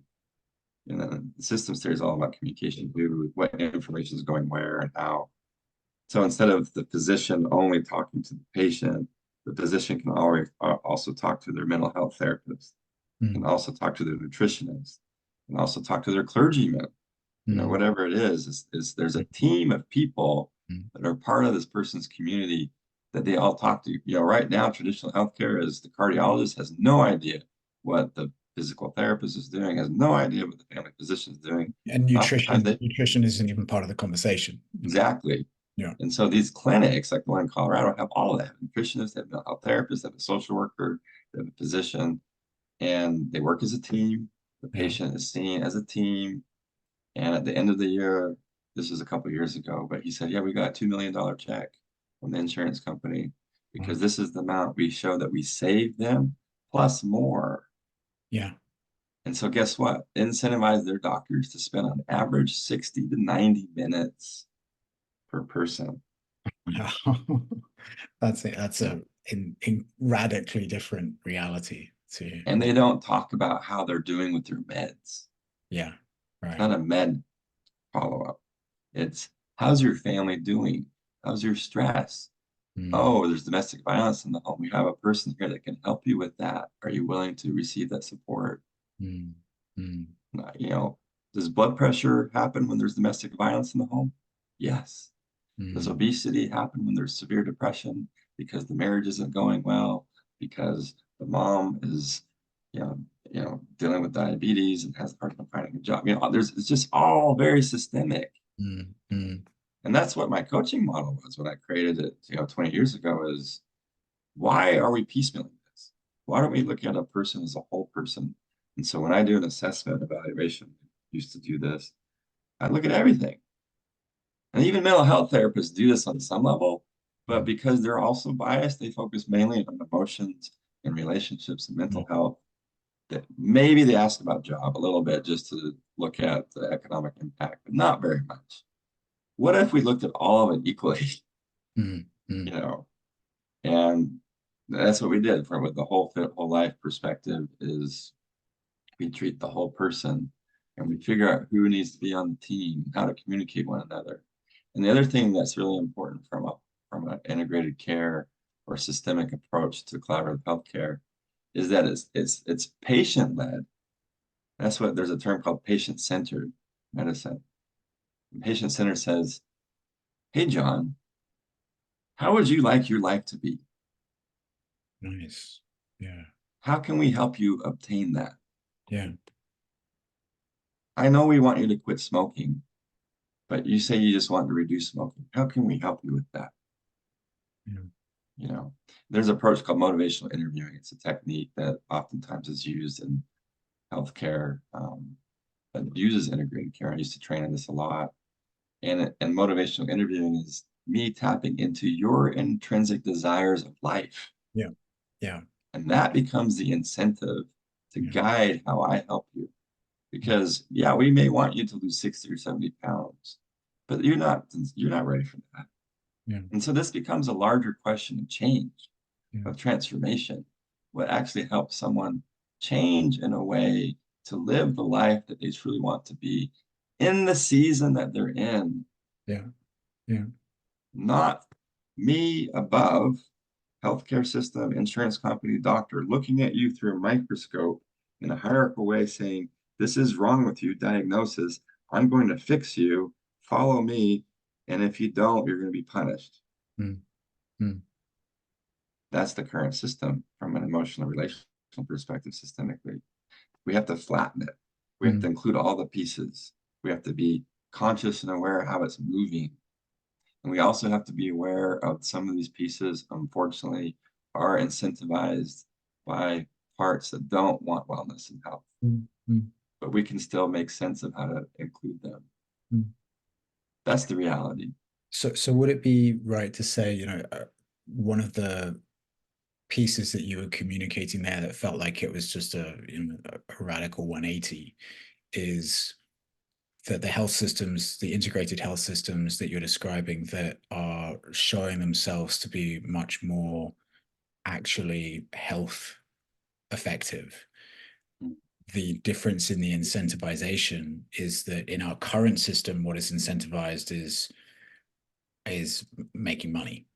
The systems theory is all about communication, what information is going where and how. So instead of the physician only talking to the patient, the physician can always also talk to their mental health therapist, can mm, also talk to their nutritionist, can also talk to their clergyman. mm, Whatever it is there's a team of people mm, that are part of this person's community that they all talk to. Right now, traditional healthcare is the cardiologist has no idea what the physical therapist is doing, has no idea what the family physician is doing. and Oftentimes they nutrition isn't even part of the conversation. exactly. Yeah. And so these clinics, like the one in Colorado, have all of that. Nutritionists, they have a health therapist, they have a social worker, they have a physician, and they work as a team. The Yeah. patient is seen as a team. And at the end of the year, this was a couple of years ago, but he said, "Yeah, we got a $2 million check from the insurance company." because this is the amount we show that we save them plus more. Yeah. And so guess what? Incentivize their doctors to spend on average 60 to 90 minutes per person. That's it. That's a in radically different reality to And they don't talk about how they're doing with their meds. yeah, It's right. not a med follow-up. It's how's your family doing? How's your stress? Mm, Oh, there's domestic violence in the home. We have a person here that can help you with that. Are you willing to receive that support? mm, mm, You know, does blood pressure happen when there's domestic violence in the home? Yes. Does mm, obesity happen when there's severe depression because the marriage isn't going well, because the mom is, dealing with diabetes and has a hard time finding a job? It's just all very systemic. mm, mm, And that's what my coaching model was when I created it, 20 years ago, is why are we piecemealing this? Why don't we look at a person as a whole person? And so when I do an assessment evaluation, I used to do this, I look at everything. And even mental health therapists do this on some level, but mm, because they're also biased, they focus mainly on emotions and relationships and mm, mental health. That maybe they ask about job a little bit just to look at the economic impact, but not very much. What if we looked at all of it equally? mm, You mm, know, and that's what we did from with the whole fit, whole life perspective is we treat the whole person and we figure out who needs to be on the team, how to communicate one another. And the other thing that's really important from an integrated care or systemic approach to collaborative healthcare is that it's patient led. That's what there's a term called patient centered medicine. Patient centered says, "Hey John, how would you like your life to be? nice. Yeah. How can we help you obtain that? Yeah. I know we want you to quit smoking, but you say you just want to reduce smoking. How can we help you with that?" Yeah. You know, there's an approach called motivational interviewing. It's a technique that oftentimes is used in healthcare, that uses integrated care. I used to train in this a lot. And motivational interviewing is me tapping into your intrinsic desires of life. Yeah. Yeah. And that becomes the incentive to Yeah. guide how I help you. Because yeah, we may want you to lose 60 or 70 pounds, but you're not ready for that. Yeah. And so this becomes a larger question of change, Yeah. of transformation. What actually helps someone change in a way to live the life that they truly want to be in the season that they're in, Yeah. Yeah. not me above healthcare system, insurance company, doctor, looking at you through a microscope in a hierarchical way saying, this is wrong with you, diagnosis. I'm going to fix you, follow me. And if you don't, you're going to be punished. Mm, mm, That's the current system from an emotional relational perspective systemically. We have to flatten it. We have to mm. include all the pieces. We have to be conscious and aware of how it's moving. And we also have to be aware of some of these pieces, unfortunately, are incentivized by parts that don't want wellness and health. Mm, mm, But we can still make sense of how to include them. mm. That's the reality. So would it be right to say, one of the pieces that you were communicating there that felt like it was just a radical 180 is that the health systems, the integrated health systems that you're describing that are showing themselves to be much more actually health effective. The difference in the incentivization is that in our current system, what is incentivized is making money,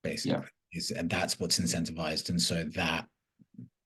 Yeah. basically. And that's what's incentivized. And so that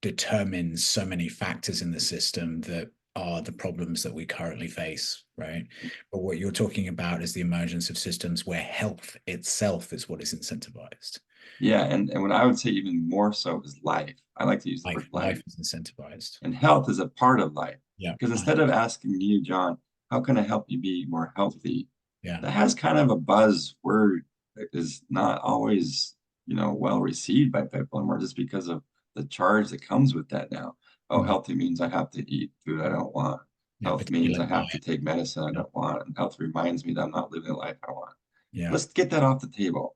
determines so many factors in the system that are the problems that we currently face, right? But what you're talking about is the emergence of systems where health itself is what is incentivized. Yeah. And what I would say even more so is life. I like to use the word life. Life is incentivized. And health is a part of life. Yeah. Because instead of asking you, John, how can I help you be more healthy? Yeah. That has kind of a buzz word that is not always, well received by people anymore just because of the charge that comes with that now. Oh, Mm. healthy means I have to eat food I don't want. Yeah. Health means Particular I have to diet. take medicine I Yeah. don't want. And health reminds me that I'm not living the life I want. Yeah. Let's get that off the table.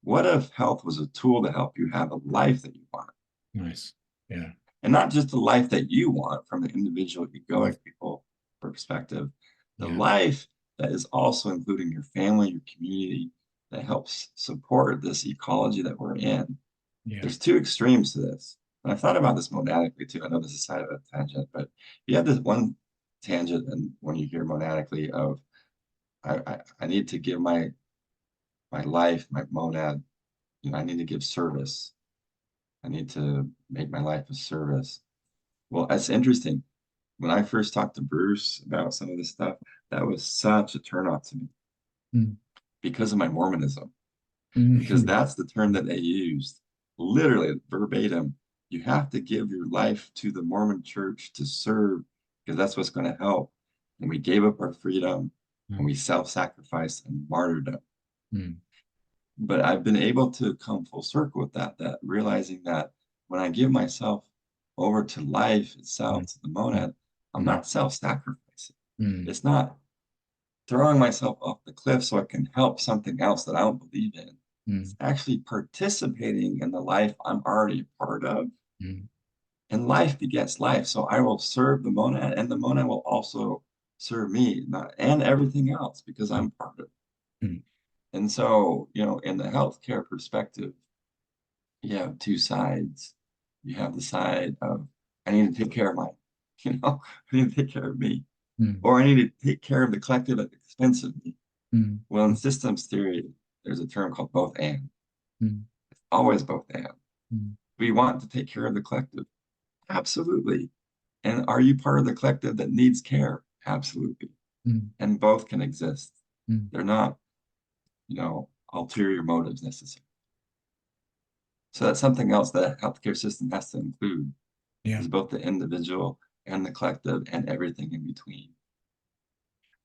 What if health was a tool to help you have a life that you want? Nice. Yeah. And not just the life that you want from the individual egoic people perspective, the Yeah. life that is also including your family, your community, that helps support this ecology that we're in. Yeah. There's two extremes to this. And I've thought about this monadically too. I know this is side of a tangent, but you have this one tangent, and when you hear monadically of I need to give my life, my monad, I need to give service. I need to make my life a service. Well, that's interesting. When I first talked to Bruce about some of this stuff, that was such a turnoff to me Mm. because of my Mormonism, because Mhm. that's the term that they used, literally verbatim. You have to give your life to the Mormon church to serve, because that's what's going to help. And we gave up our freedom and Mm. we self-sacrificed and martyrdom. Mm. But I've been able to come full circle with that realizing that when I give myself over to life itself, Mm. to the Mm. monad, I'm Mm. not self-sacrificing. Mm. It's not throwing myself off the cliff so I can help something else that I don't believe in. It's Mm. actually participating in the life I'm already a part of. Mm. And life begets life. So I will serve the monad, and the monad will also serve me, and everything else, because Mm. I'm part of it. Mm. And so, in the healthcare perspective, you have two sides. You have the side of, I need to take care of I need to take care of me, Mm. or I need to take care of the collective at the expense of me. Mm. Well, in systems theory, there's a term called both and. Mm. Always both and. Mm. We want to take care of the collective. Absolutely. And are you part of the collective that needs care? Absolutely. Mm. And both can exist. Mm. They're not, ulterior motives necessary. So that's something else that a healthcare system has to include, Yeah. is both the individual and the collective and everything in between.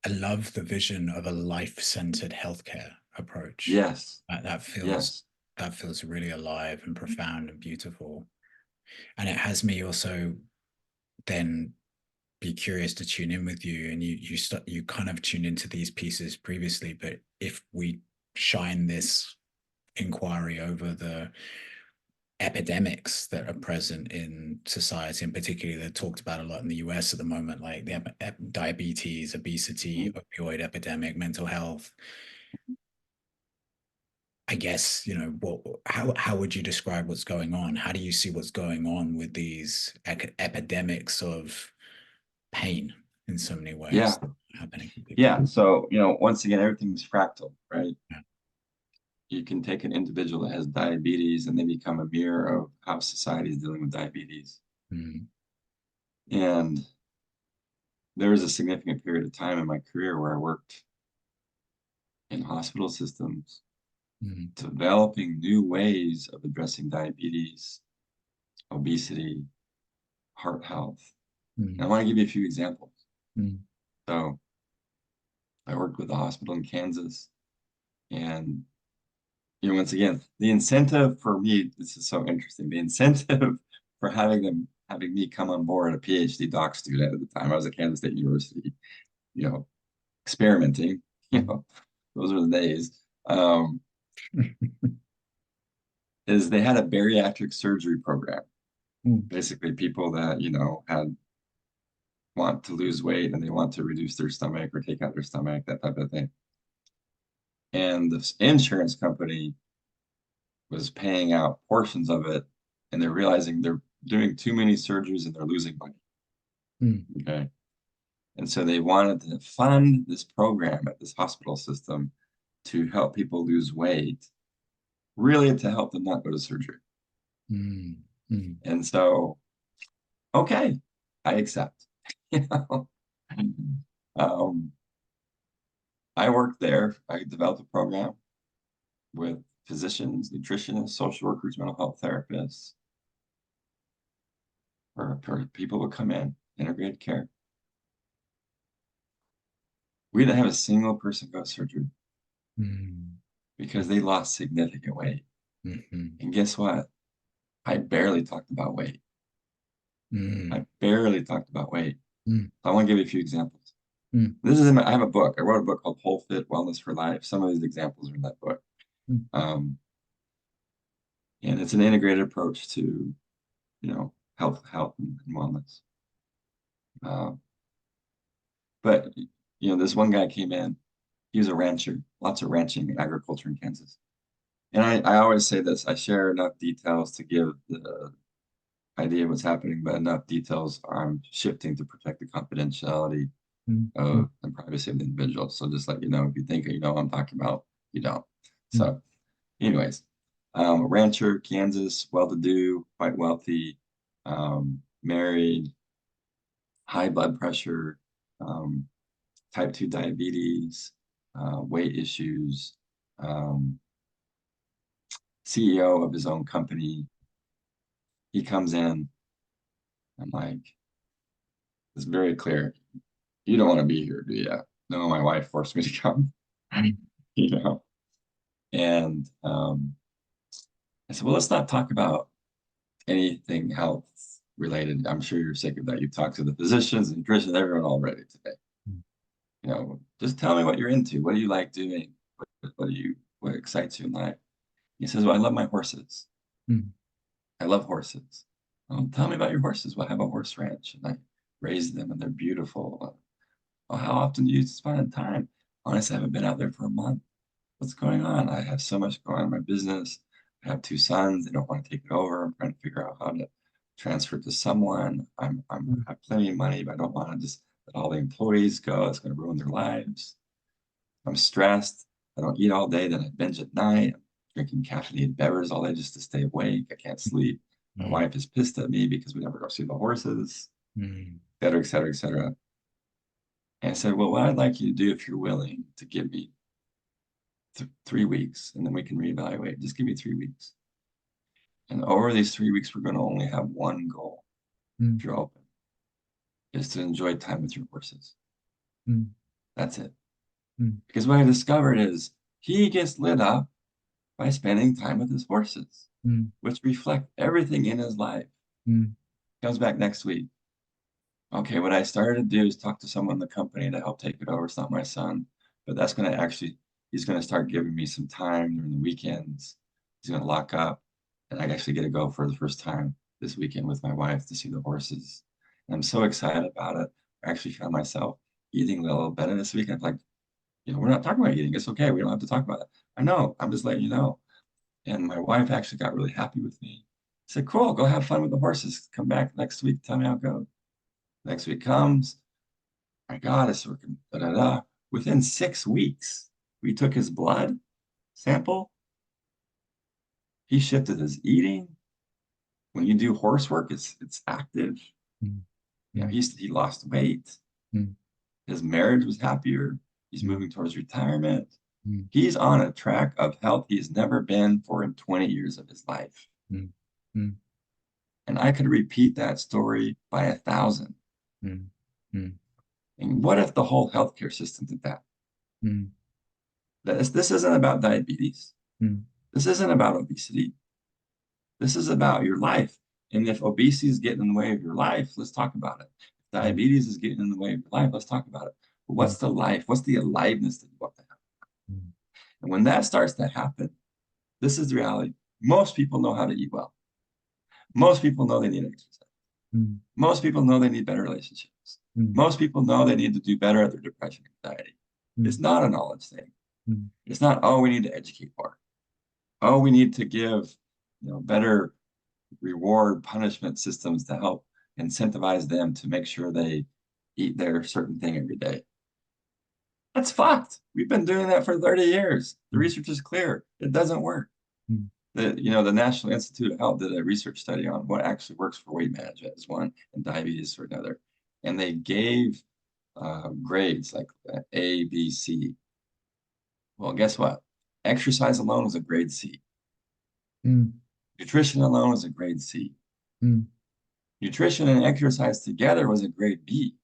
I love the vision of a life-centered healthcare approach. Yes, That feels yes, really alive and profound and beautiful. And it has me also then be curious to tune in with you. And you kind of tuned into these pieces previously, but if we shine this inquiry over the epidemics that are present in society, and particularly they're talked about a lot in the US at the moment, like the diabetes, obesity, opioid epidemic, mental health. I guess, how would you describe what's going on? How do you see what's going on with these epidemics of pain in so many yeah, ways happening to people? yeah. So, once again, everything's fractal, right? Yeah. You can take an individual that has diabetes and they become a mirror of how society is dealing with diabetes. Mm. And there was a significant period of time in my career where I worked in hospital systems, Mm. developing new ways of addressing diabetes, obesity, heart health. And I Mm. want to give you a few examples. Mm. So I worked with a hospital in Kansas, and once again, the incentive for me, this is so interesting. The incentive for having me come on board, a PhD doc student at the time, I was at Kansas State University, you know, experimenting, Mm. those were the days. Is they had a bariatric surgery program. Mm. Basically, people that, had want to lose weight and they want to reduce their stomach or take out their stomach, that type of thing. And the insurance company was paying out portions of it, and they're realizing they're doing too many surgeries and they're losing money. Mm. Okay. And so they wanted to fund this program at this hospital system to help people lose weight, really to help them not go to surgery. Mm. Mm. And so, okay, I accept. You know, um, I worked there. I developed a program with physicians, nutritionists, social workers, mental health therapists, where people would come in, integrated care. We didn't have a single person go to surgery Mm. because they lost significant weight. Mhm. And guess what? I barely talked about weight. Mm. I barely talked about weight. Mm. I want to give you a few examples. Mm. I have a book. I wrote a book called Whole Fit Wellness for Life. Some of these examples are in that book. Mm. Um, And it's an integrated approach to, health and wellness. But, this one guy came in, he was a rancher, lots of ranching and agriculture in Kansas. And I always say this, I share enough details to give the idea of what's happening, but enough details I'm shifting to protect the confidentiality of and privacy of the individual. So just let you know, if you think you know what I'm talking about, you don't. So anyways, rancher, Kansas, well-to-do, quite wealthy, married, high blood pressure, type 2 diabetes, weight issues, CEO of his own company. He comes in, I'm like, it's very clear. You don't want to be here, do you? No, my wife forced me to come, And I said, well, let's not talk about anything health related. I'm sure you're sick of that. You've talked to the physicians and nutritionists, everyone already today. Just tell me what you're into. What do you like doing? What excites you in life? He says, well, I love my horses. I love horses. Oh, tell me about your horses. Well, I have a horse ranch and I raise them and they're beautiful. Oh, how often do you spend time? Honestly, I haven't been out there for a month. What's going on? I have so much going on in my business. I have 2 sons. They don't want to take it over. I'm trying to figure out how to transfer it to someone. I have plenty of money, but I don't want to just let all the employees go. It's going to ruin their lives. I'm stressed. I don't eat all day. Then I binge at night. I'm drinking caffeinated beverages all day just to stay awake. I can't sleep. My wife is pissed at me because we never go see the horses, et cetera, et cetera, et cetera. And I said, well, what I'd like you to do, if you're willing to give me 3 weeks, and then we can reevaluate. Just give me 3 weeks. And over these 3 weeks, we're going to only have one goal, if you're open, is to enjoy time with your horses. That's it. Because what I discovered is he gets lit up by spending time with his horses, which reflect everything in his life. Comes back next week. Okay, what I started to do is talk to someone in the company to help take it over. It's not my son, but that's going to actually, he's going to start giving me some time during the weekends. He's going to lock up, and I actually get to go for the first time this weekend with my wife to see the horses. And I'm so excited about it. I actually found myself eating a little better this weekend. Like, we're not talking about eating. It's okay. We don't have to talk about it. I know. I'm just letting you know. And my wife actually got really happy with me. I said, cool, go have fun with the horses. Come back next week. Tell me how it goes. Next week comes. My God, it's working. Da, da, da. Within 6 weeks, we took his blood sample. He shifted his eating. When you do horse work, it's active. He lost weight. His marriage was happier. He's moving towards retirement. He's on a track of health he's never been for in 20 years of his life. And I could repeat that story by 1,000. And what if the whole healthcare system did that? This isn't about diabetes. This isn't about obesity. This is about your life. And if obesity is getting in the way of your life, let's talk about it. If diabetes is getting in the way of your life, let's talk about it. But what's the life? What's the aliveness that you want to have? And when that starts to happen, this is the reality. Most people know how to eat well. Most people know they need exercise. Most people know they need better relationships. Most people know they need to do better at their depression and anxiety. It's not a knowledge thing. It's not, oh, we need to educate more. Oh, we need to give better reward punishment systems to help incentivize them to make sure they eat their certain thing every day. That's fucked. We've been doing that for 30 years. The research is clear. It doesn't work. The National Institute of Health did a research study on what actually works for weight management is one, and diabetes for another. And they gave grades like A, B, C. Well, guess what? Exercise alone was a grade C. Nutrition alone was a grade C. Nutrition and exercise together was a grade B.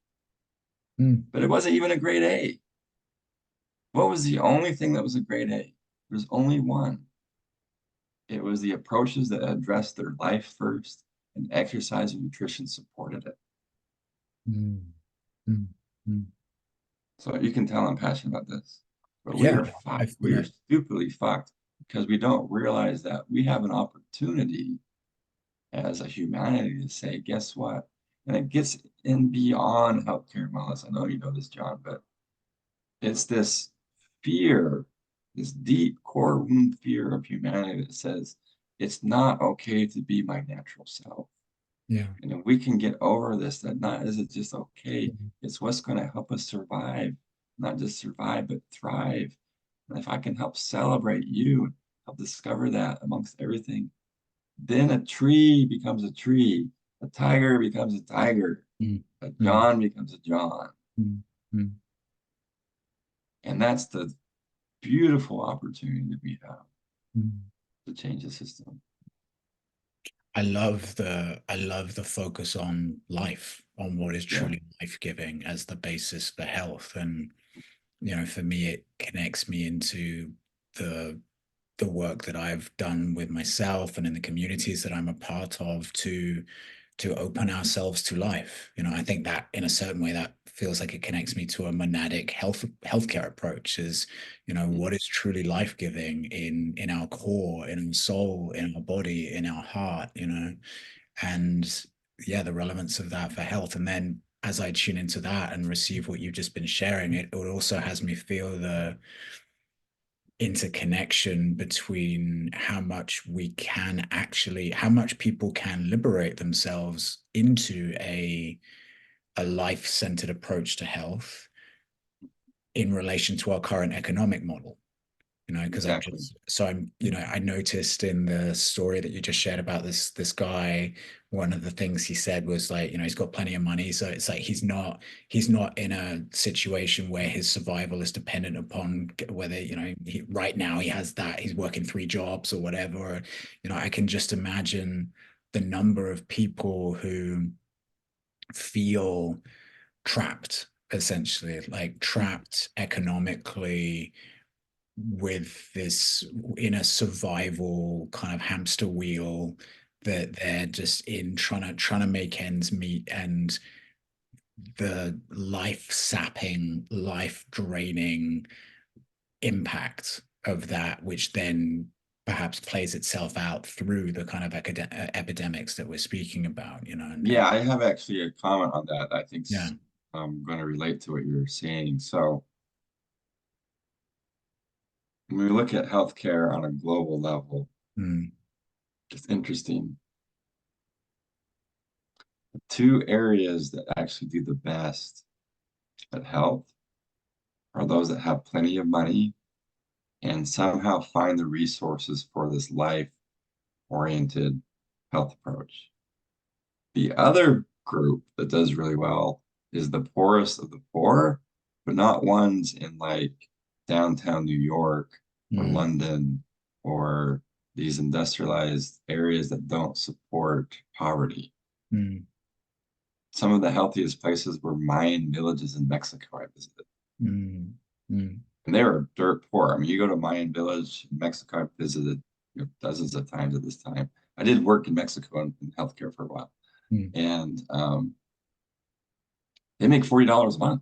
But it wasn't even a grade A. What was the only thing that was a grade A? There's only one. It was the approaches that addressed their life first, and exercise and nutrition supported it. So you can tell I'm passionate about this. But we are fucked. We are stupidly fucked because we don't realize that we have an opportunity as a humanity to say, guess what? And it gets in beyond healthcare and wellness. I know you know this, John, but it's this fear, this deep core wound fear of humanity that says it's not okay to be my natural self. Yeah. And if we can get over this, that not is it just okay, Mhm. it's what's going to help us survive, not just survive, but thrive. And if I can help celebrate you, help discover that amongst everything, then a tree becomes a tree, a tiger becomes a tiger, Mm, a mm, John becomes a John. mm, mm, And that's the beautiful opportunity that we have mm. to change the system. I love the focus on life, on what is Yeah. truly life-giving as the basis for health. And for me, it connects me into the the work that I've done with myself and in the communities that I'm a part of to open ourselves to life. I think that in a certain way that feels like it connects me to a monadic healthcare approach is, what is truly life-giving in our core, in our soul, in our body, in our heart, and yeah, the relevance of that for health. And then as I tune into that and receive what you've just been sharing, it also has me feel the interconnection between how much people can liberate themselves into a life-centered approach to health in relation to our current economic model. Because Exactly. I noticed in the story that you just shared about this guy, one of the things he said was like, he's got plenty of money, so it's like he's not in a situation where his survival is dependent upon whether, right now he has that, he's working three jobs or whatever. Or, I can just imagine the number of people who feel trapped, essentially, like trapped economically with this in a survival kind of hamster wheel that they're just in trying to make ends meet, and the life sapping, life draining impact of that, which then perhaps plays itself out through the kind of epidemics that we're speaking about, and Yeah, I have actually a comment on that I yeah. think's going to relate to what you're saying. So when we look at healthcare on a global level, Mm, it's interesting. The two areas that actually do the best at health are those that have plenty of money and somehow find the resources for this life-oriented health approach. The other group that does really well is the poorest of the poor, but not ones in like downtown New York or mm, London or these industrialized areas that don't support poverty. mm, Some of the healthiest places were Mayan villages in Mexico I visited. mm, mm, And they were dirt poor. I mean, you go to Mayan village in Mexico, I visited dozens of times at this time. I did work in Mexico in healthcare for a while. mm, And they make $40 a month.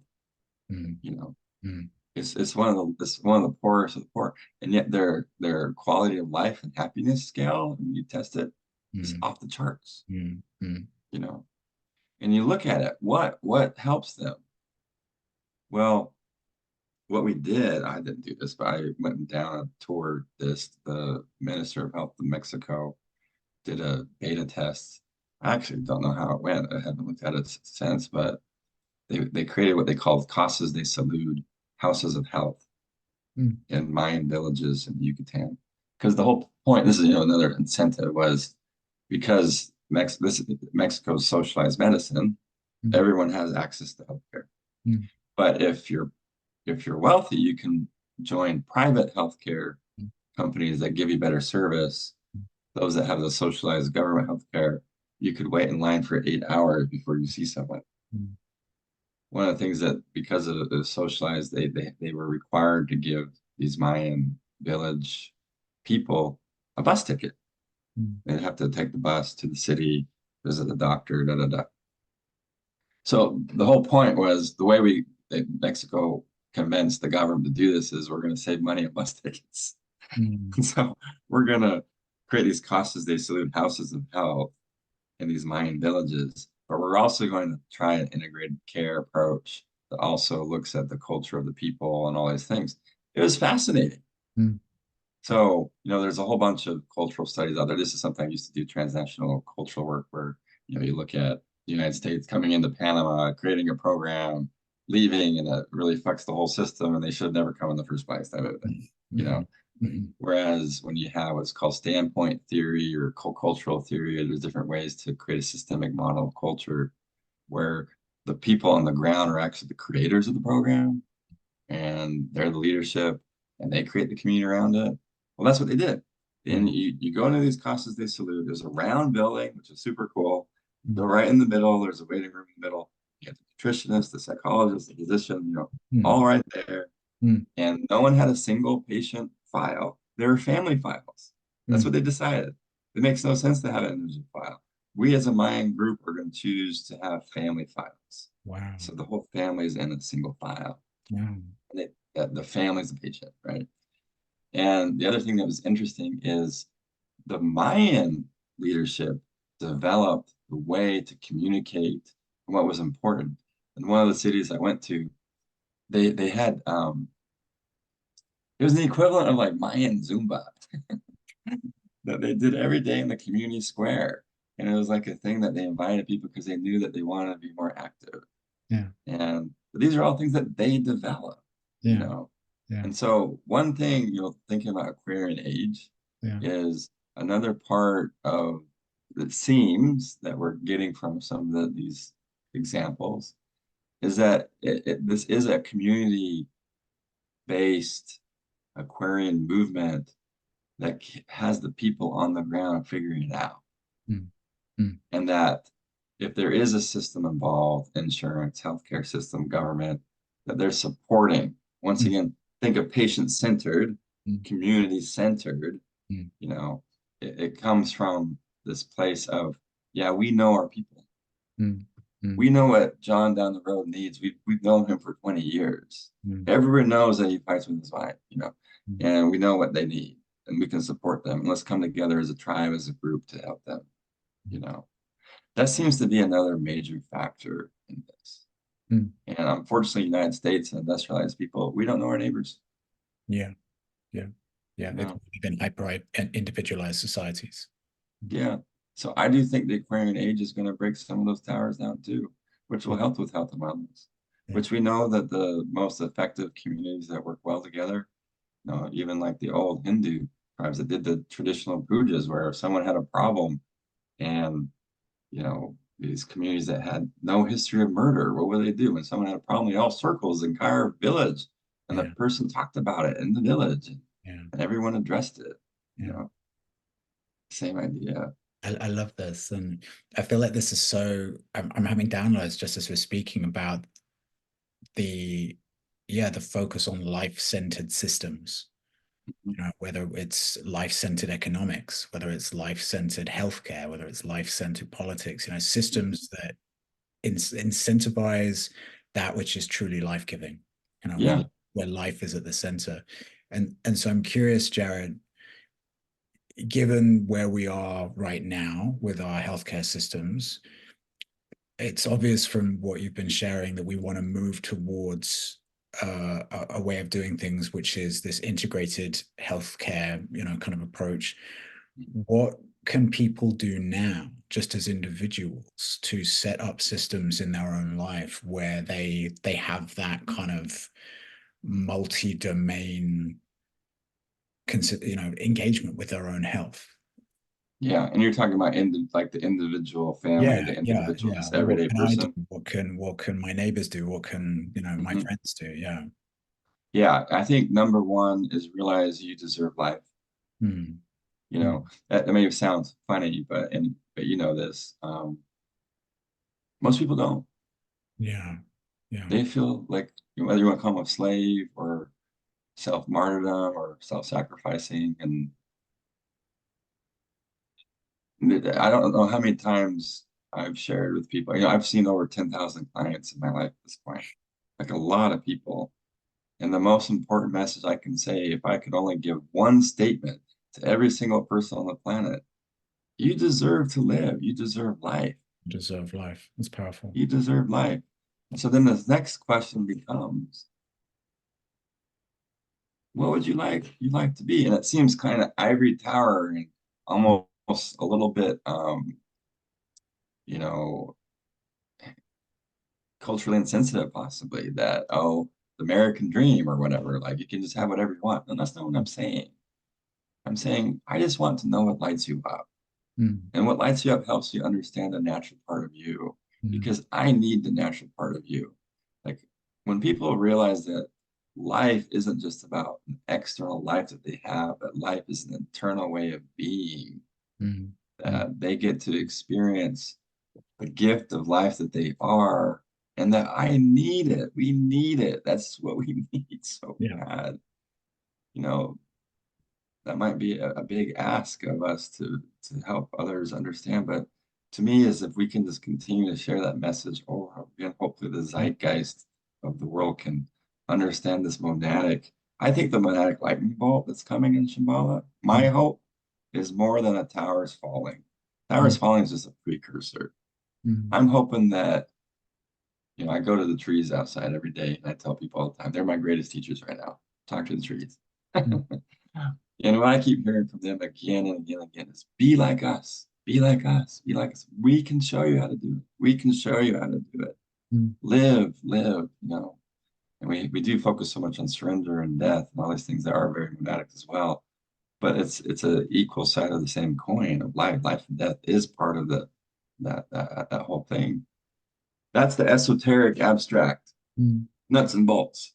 mm, You know, mm, it's one of the poorest of the poor, and yet their quality of life and happiness scale, when you test it, is mm, off the charts. mm, mm, You know, and you look at it, what helps them? Well, what we did, I didn't do this, but I went down and toured this. The Minister of Health in Mexico did a beta test. I actually don't know how it went. I haven't looked at it since, but they created what they called Casas de Salud, houses of health mm, in Mayan villages in Yucatan. Because the whole point, this is another incentive, was because Mexico's socialized medicine, mm, everyone has access to healthcare. mm, But if you're wealthy, you can join private healthcare companies that give you better service. Those that have the socialized government healthcare, you could wait in line for 8 hours before you see someone. mm, One of the things that because of the socialized, they were required to give these Mayan village people a bus ticket. mm, They'd have to take the bus to the city, visit the doctor, da da da. So the whole point was the way Mexico convinced the government to do this is we're going to save money on bus tickets. Mm. So we're gonna create these casas de salud, houses of health, in these Mayan villages, but we're also going to try an integrated care approach that also looks at the culture of the people and all these things. It was fascinating. Mm. So, there's a whole bunch of cultural studies out there. This is something I used to do, transnational cultural work, where, you look at the United States coming into Panama, creating a program, leaving, and it really fucks the whole system, and they should have never come in the first place, type of thing, you Mm-hmm. know. Mm-hmm. Whereas when you have what's called standpoint theory or cultural theory, there's different ways to create a systemic model of culture where the people on the ground are actually the creators of the program, and they're the leadership, and they create the community around it. Well, that's what they did. And Mm. you go into these casas de salud, there's a round building, which is super cool. They're Mm. right in the middle. There's a waiting room in the middle. You have the nutritionist, the psychologist, the physician, Mm. all right there. Mm. And no one had a single patient file. They were family files. That's Mm. what they decided. It makes no sense to have an individual file. We as a Mayan group are going to choose to have family files. Wow. So the whole family is in a single file. Yeah. And the family is the patient, right? And the other thing that was interesting is the Mayan leadership developed the way to communicate what was important. In one of the cities I went to, they had it was the equivalent of like Mayan Zumba that they did every day in the community square. And it was like a thing that they invited people because they knew that they wanted to be more active. Yeah. And these are all things that they develop, you Yeah. know. Yeah. And so one thing, thinking about Aquarian age Yeah. is another part of the themes that we're getting from some of these examples is that this is a community-based Aquarian movement that has the people on the ground figuring it out. Mm. Mm. And that if there is a system involved, insurance, healthcare system, government, that they're supporting. Once Mm. again, think of patient-centered, Mm. community-centered, Mm. you know, it comes from this place of, yeah, we know our people. Mm. Mm. We know what John down the road needs. We've known him for 20 years. Mm. Everyone knows that he fights with his wife, Mm. and we know what they need, and we can support them. And let's come together as a tribe, as a group to help them, you know. That seems to be another major factor in this. Mm. And unfortunately, United States and industrialized people, we don't know our neighbors. Yeah. Yeah. Yeah. It's No. been hyper and individualized societies. Yeah. So I do think the Aquarian age is going to break some of those towers down too, which will Yeah. help with health and wellness, Yeah. which we know that the most effective communities that work well together, even like the old Hindu tribes that did the traditional pujas, where if someone had a problem and, these communities that had no history of murder, what would they do? When someone had a problem, they all circles in Kar village, and the Yeah. person talked about it in the village, Yeah. and everyone addressed it, Yeah. same idea. I love this. And I feel like this is so, I'm having downloads just as we're speaking about the, yeah, the focus on life-centered systems, whether it's life-centered economics, whether it's life-centered healthcare, whether it's life-centered politics, systems that incentivize that which is truly life-giving, Yeah. where life is at the center. And so I'm curious, Jared, given where we are right now with our healthcare systems, it's obvious from what you've been sharing that we want to move towards a way of doing things, which is this integrated healthcare, kind of approach. What can people do now, just as individuals, to set up systems in their own life where they have that kind of multi-domain, engagement with their own health? Yeah, and you're talking about like the individual family, Yeah, the yeah, individual, yeah. just What everyday can I do? person. What can my neighbors do? What can, my Mhm. friends do? Yeah. Yeah, I think number one is realize you deserve life. Mm. You Mm. know, that may sound funny, but you know this. Most people don't. Yeah. Yeah. They feel like, whether you want to call them a slave or self-martyrdom or self-sacrificing, and I don't know how many times I've shared with people. I've seen over 10,000 clients in my life at this point, like a lot of people. And the most important message I can say, if I could only give one statement to every single person on the planet, you deserve to live. You deserve life. You deserve life. It's powerful. You deserve life. And so then the next question becomes, what would you like to be? And it seems kind of ivory tower and almost a little bit you know, culturally insensitive, possibly, that, oh, the American dream or whatever, like you can just have whatever you want. And that's not what I'm saying. I'm saying I just want to know what lights you up. Mm. And what lights you up helps you understand the natural part of you, Mm. because I need the natural part of you. Like when people realize that life isn't just about an external life that they have, but life is an internal way of being, Mm. Mm. that they get to experience the gift of life that they are, and that I need it. We need it. That's what we need so Yeah. bad. You know, that might be a big ask of us to help others understand. But to me, is if we can just continue to share that message over again, hopefully the Mm. zeitgeist of the world can understand this monadic. I think the monadic lightning bolt that's coming in Shambhala, my Mm. hope is more than a tower's falling. Tower's Mm. falling is just a precursor. Mm. I'm hoping that, I go to the trees outside every day and I tell people all the time, they're my greatest teachers right now. Talk to the trees. Mm. And what I keep hearing from them again and again and again is be like us, be like us, be like us. We can show you how to do it. We can show you how to do it. Mm. Live. And we do focus so much on surrender and death and all these things that are very monadic as well. But it's a equal side of the same coin of life. Life and death is part of that whole thing. That's the esoteric abstract Mm. nuts and bolts.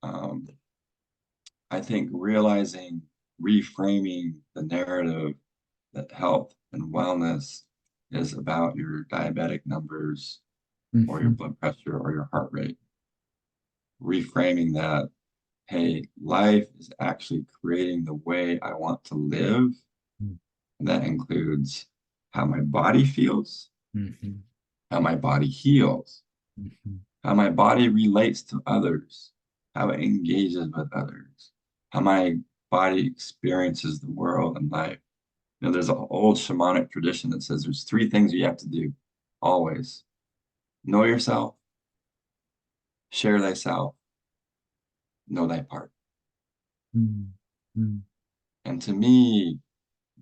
Um, I think realizing, reframing the narrative that health and wellness is about your diabetic numbers or your Mhm. blood pressure or your heart rate. Reframing that, hey, life is actually creating the way I want to live. Mm. And that includes how my body feels, Mhm. how my body heals, Mhm. how my body relates to others, how it engages with others, how my body experiences the world and life. There's an old shamanic tradition that says there's three things you have to do always: know yourself, share thyself, know thy part. Mm. Mm. And to me,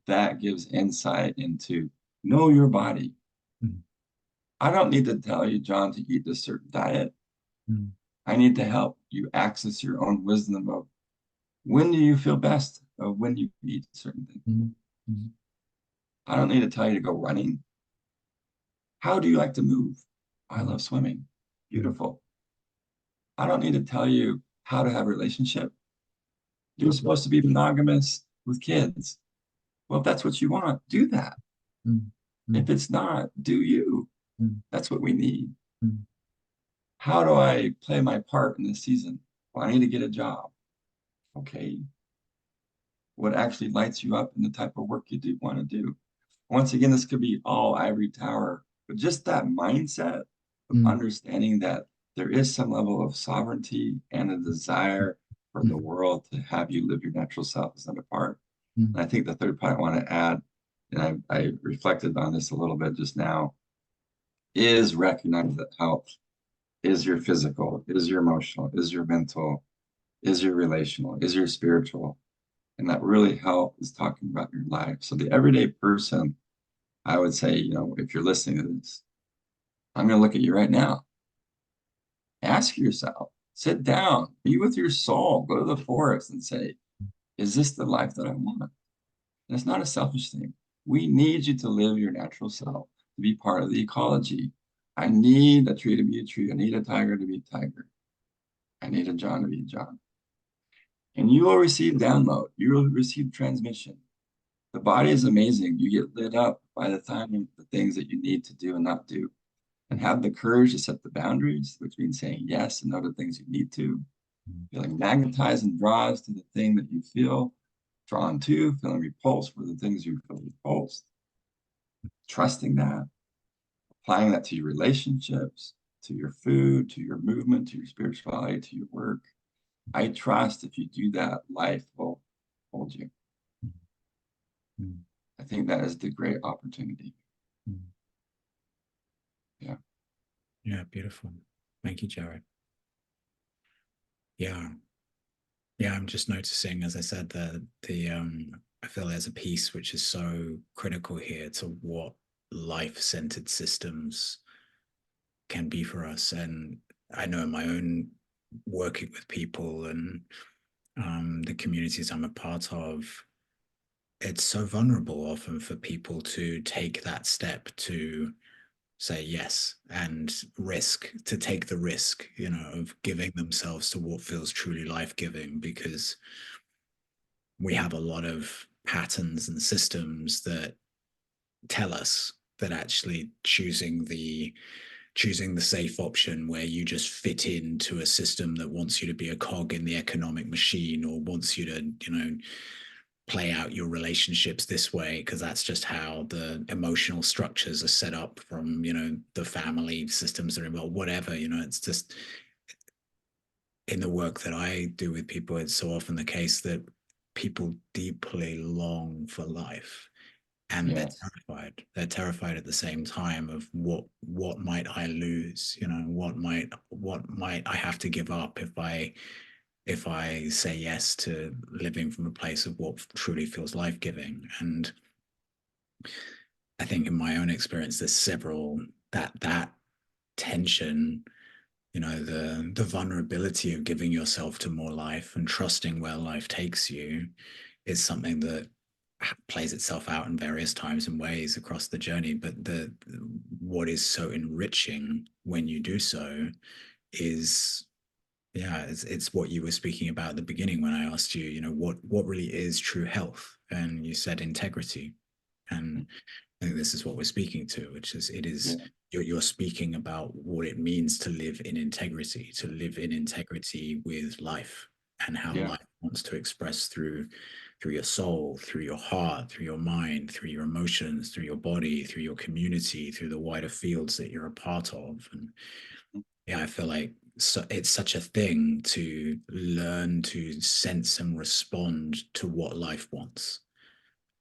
that gives insight into know your body. Mm. I don't need to tell you, John, to eat this certain diet. Mm. I need to help you access your own wisdom of when do you feel best of when you eat certain things. Mm. Mm. I don't need to tell you to go running. How do you like to move? I Mm. love swimming. Mm. Beautiful. I don't need to tell you how to have a relationship. You're supposed to be monogamous with kids. Well, if that's what you want, do that. Mm. If Mm. it's not, do you. Mm. That's what we need. Mm. How do I play my part in this season? Well, I need to get a job. Okay. What actually lights you up in the type of work you do want to do? Once again, this could be all ivory tower, but just that mindset of Mm. understanding that there is some level of sovereignty and a desire for the Mm. world to have you live your natural self is not a part. Mm. And I think the third part I want to add, and I reflected on this a little bit just now, is recognize that health is your physical, is your emotional, is your mental, is your relational, is your spiritual. And that really health is talking about your life. So the everyday person, I would say, if you're listening to this, I'm going to look at you right now. Ask yourself, sit down, be with your soul, go to the forest and say, is this the life that I want? And it's not a selfish thing. We need you to live your natural self, to be part of the ecology. I need a tree to be a tree. I need a tiger to be a tiger. I need a John to be a John. And you will receive download. You will receive transmission. The body is amazing. You get lit up by the time of the things that you need to do and not do. And have the courage to set the boundaries, which means saying yes and no to things you need to. Feeling magnetized and draws to the thing that you feel drawn to, feeling repulsed for the things you feel repulsed. Trusting that, applying that to your relationships, to your food, to your movement, to your spirituality, to your work. I trust if you do that, life will hold you. Mm. I think that is the great opportunity. Mm. Yeah. Yeah, beautiful. Thank you, Jared. Yeah. Yeah, I'm just noticing, as I said, I feel there's a piece which is so critical here to what life-centered systems can be for us. And I know in my own working with people and the communities I'm a part of, it's so vulnerable often for people to take that step to say yes and risk, to take the risk, of giving themselves to what feels truly life-giving, because we have a lot of patterns and systems that tell us that actually choosing the safe option where you just fit into a system that wants you to be a cog in the economic machine, or wants you to play out your relationships this way because that's just how the emotional structures are set up from the family systems that are involved, whatever. It's just, in the work that I do with people, it's so often the case that people deeply long for life, and they're Yes. terrified. They're terrified at the same time of what might I lose? What might I have to give up if I say yes to living from a place of what truly feels life-giving. And I think in my own experience, there's several that tension, the vulnerability of giving yourself to more life and trusting where life takes you is something that plays itself out in various times and ways across the journey. But the what is so enriching when you do so is, yeah, it's what you were speaking about at the beginning when I asked you, what really is true health, and you said integrity. And I think this is what we're speaking to, which is, it is, Yeah. you're speaking about what it means to live in integrity, with life, and how Yeah. life wants to express through your soul, through your heart, through your mind, through your emotions, through your body, through your community, through the wider fields that you're a part of. And yeah, I feel like, it's such a thing to learn to sense and respond to what life wants,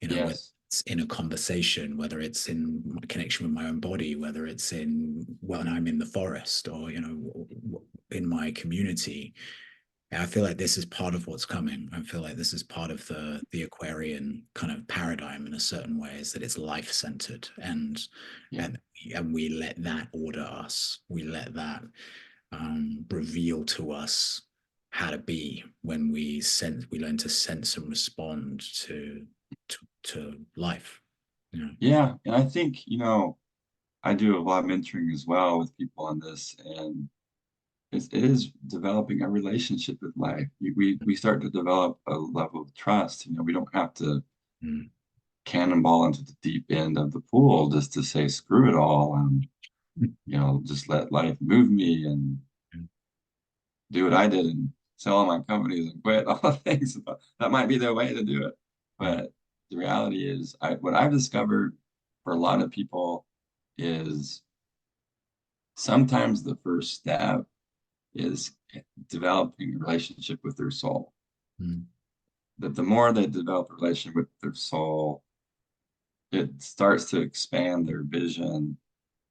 whether Yes. it's in a conversation, whether it's in my connection with my own body, whether it's in when I'm in the forest, or in my community. I feel like this is part of what's coming. I feel like this is part of the Aquarian kind of paradigm in a certain way, is that it's life centered, and Yeah. and and we let that order us. We let that reveal to us how to be, when we learn to sense and respond to life. Yeah. And I think, I do a lot of mentoring as well with people on this, and it is developing a relationship with life. We start to develop a level of trust. We don't have to Mm, cannonball into the deep end of the pool just to say screw it all and mm, just let life move me and mm, do what I did and sell all my companies and quit all the things. But that might be the way to do it. mm, But the reality is, what I've discovered for a lot of people is sometimes the first step is developing a relationship with their soul. mm, That the more they develop a relationship with their soul, it starts to expand their vision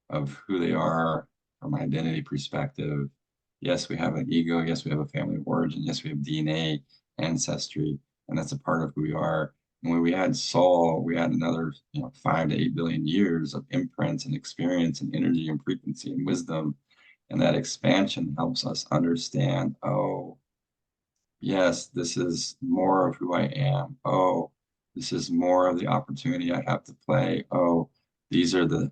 of who they are from an identity perspective. Yes, we have an ego. Yes, we have a family of origin. Yes, we have DNA, ancestry, and that's a part of who we are. And when we add soul, we add another, 5 to 8 billion years of imprints and experience and energy and frequency and wisdom. And that expansion helps us understand, oh, yes, this is more of who I am. Oh, this is more of the opportunity I have to play. Oh, these are the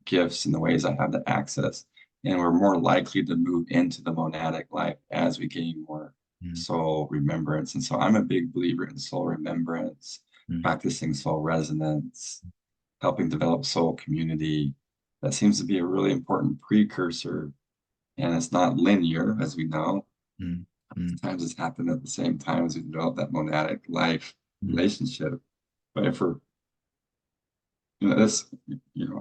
gifts and the ways I have to access. And we're more likely to move into the monadic life as we gain more mm, soul remembrance. And so I'm a big believer in soul remembrance, mm, practicing soul resonance, helping develop soul community. That seems to be a really important precursor. And it's not linear, as we know. mm, mm, Times it's happened at the same time as we develop that monadic life mm, relationship. But if we're, this,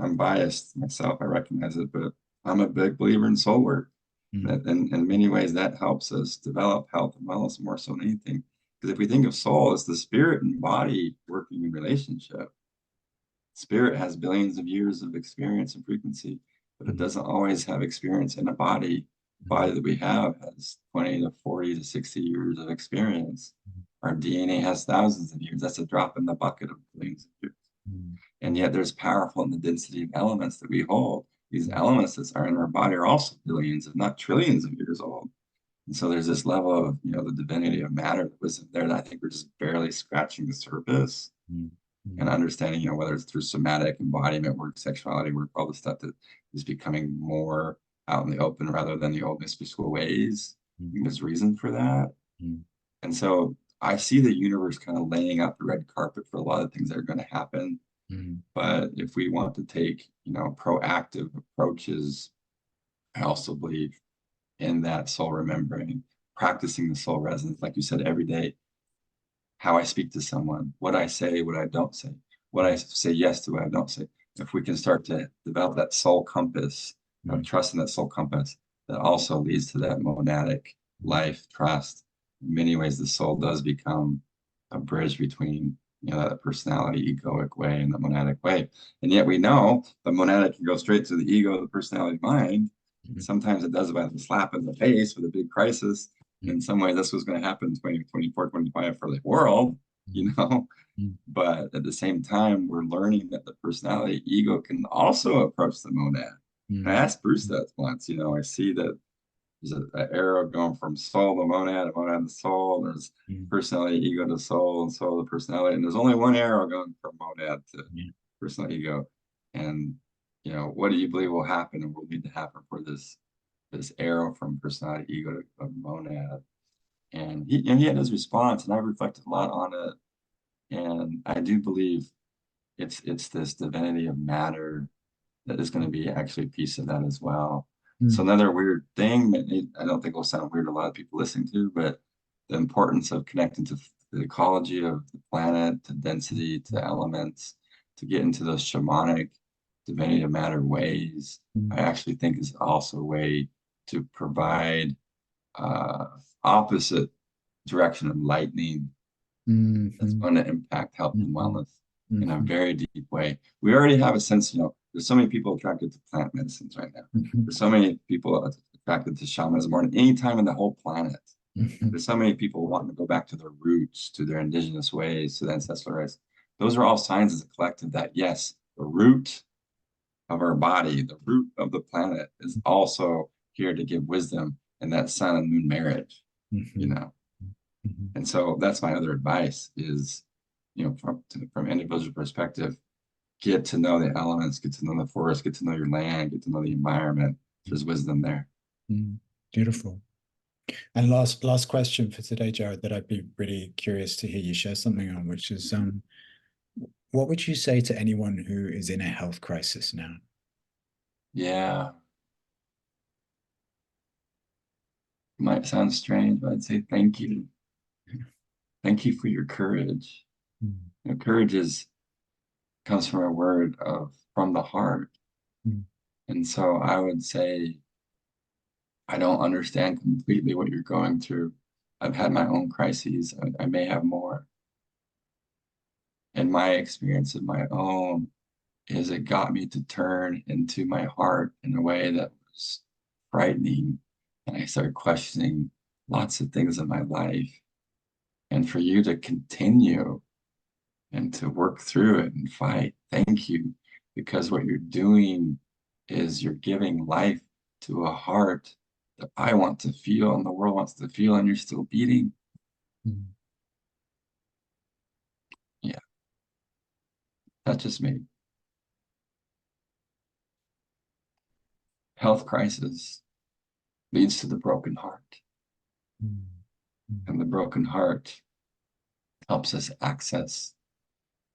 I'm biased myself, I recognize it, but I'm a big believer in soul work. That in many ways that helps us develop health and wellness more so than anything. Because if we think of soul as the spirit and body working in relationship, spirit has billions of years of experience and frequency, but it doesn't always have experience in a body. The body that we have has 20 to 40 to 60 years of experience. Our DNA has thousands of years. That's a drop in the bucket of billions of years. And yet there's powerful in the density of elements that we hold. These elements that are in our body are also billions, if not trillions of years old. And so there's this level of, the divinity of matter that was there that I think we're just barely scratching the surface and understanding, whether it's through somatic embodiment work, sexuality work, all the stuff that is becoming more out in the open rather than the old mystical ways. There's reason for that. And so I see the universe kind of laying out the red carpet for a lot of things that are going to happen. But if we want to take, proactive approaches, I also believe in that soul remembering, practicing the soul resonance, like you said, every day, how I speak to someone, what I say, what I don't say, what I say yes to, what I don't say. If we can start to develop that soul compass, trust in that soul compass, that also leads to that monadic life trust. In many ways, the soul does become a bridge between that personality egoic way and the monadic way. And yet we know the monadic can go straight to the ego, the personality mind. Sometimes it does about a slap in the face with a big crisis. In some way, this was going to happen 2024, 25 for the world, But at the same time, we're learning that the personality ego can also approach the monad. I asked Bruce that once, I see that there's an arrow going from soul to monad to soul. There's personality, ego to soul, and soul to personality. And there's only one arrow going from monad to personal ego. And, what do you believe will happen and will need to happen for this arrow from personality, ego to monad? And he had his response, and I reflected a lot on it. And I do believe it's this divinity of matter that is going to be actually a piece of that as well. So another weird thing, I don't think will sound weird to a lot of people listening to, but the importance of connecting to the ecology of the planet, to density, to elements, to get into those shamanic divinity of matter ways, I actually think is also a way to provide opposite direction of lightning that's going to impact health and wellness in a very deep way. We already have a sense, there's so many people attracted to plant medicines right now. There's so many people attracted to shamanism more than any time in the whole planet. There's so many people wanting to go back to their roots, to their indigenous ways, to the ancestral ways. Those are all signs as a collective that, yes, the root of our body, the root of the planet is also here to give wisdom in that sun and moon marriage, And so that's my other advice is, from individual perspective, get to know the elements, get to know the forest, get to know your land, get to know the environment. There's wisdom there. Beautiful. And last question for today, Jared, that I'd be really curious to hear you share something on, which is what would you say to anyone who is in a health crisis now? Yeah. Might sound strange, but I'd say thank you. Thank you for your courage. Courage comes from a word from the heart. And so I would say, I don't understand completely what you're going through. I've had my own crises. I may have more. And my experience of my own is it got me to turn into my heart in a way that was frightening. And I started questioning lots of things in my life. And for you to continue and to work through it and fight, thank you. Because what you're doing is you're giving life to a heart that I want to feel and the world wants to feel, and you're still beating. Yeah. That's just me. Health crisis leads to the broken heart. And the broken heart helps us access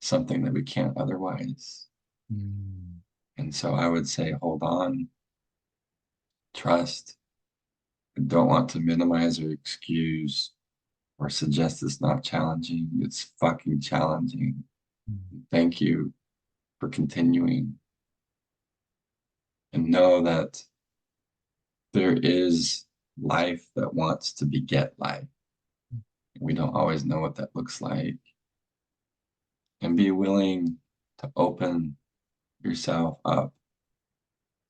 something that we can't otherwise. And so I would say, hold on, trust. I don't want to minimize or excuse or suggest it's not challenging. It's fucking challenging. Thank you for continuing. And know that there is life that wants to beget life. We don't always know what that looks like. And be willing to open yourself up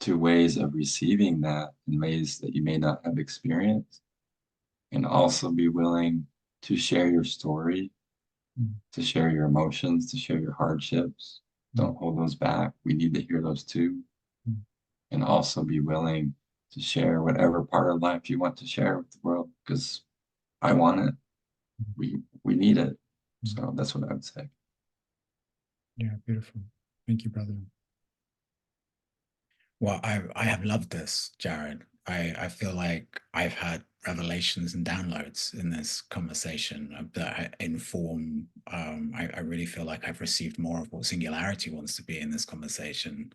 to ways of receiving that in ways that you may not have experienced. And also be willing to share your story, Mm. to share your emotions, to share your hardships. Mm. Don't hold those back. We need to hear those too. Mm. And also be willing to share whatever part of life you want to share with the world, because I want it. We need it. Mm. So that's what I would say. Yeah, beautiful. Thank you, brother. Well, I have loved this, Jared. I feel like I've had revelations and downloads in this conversation that inform. I really feel like I've received more of what singularity wants to be in this conversation,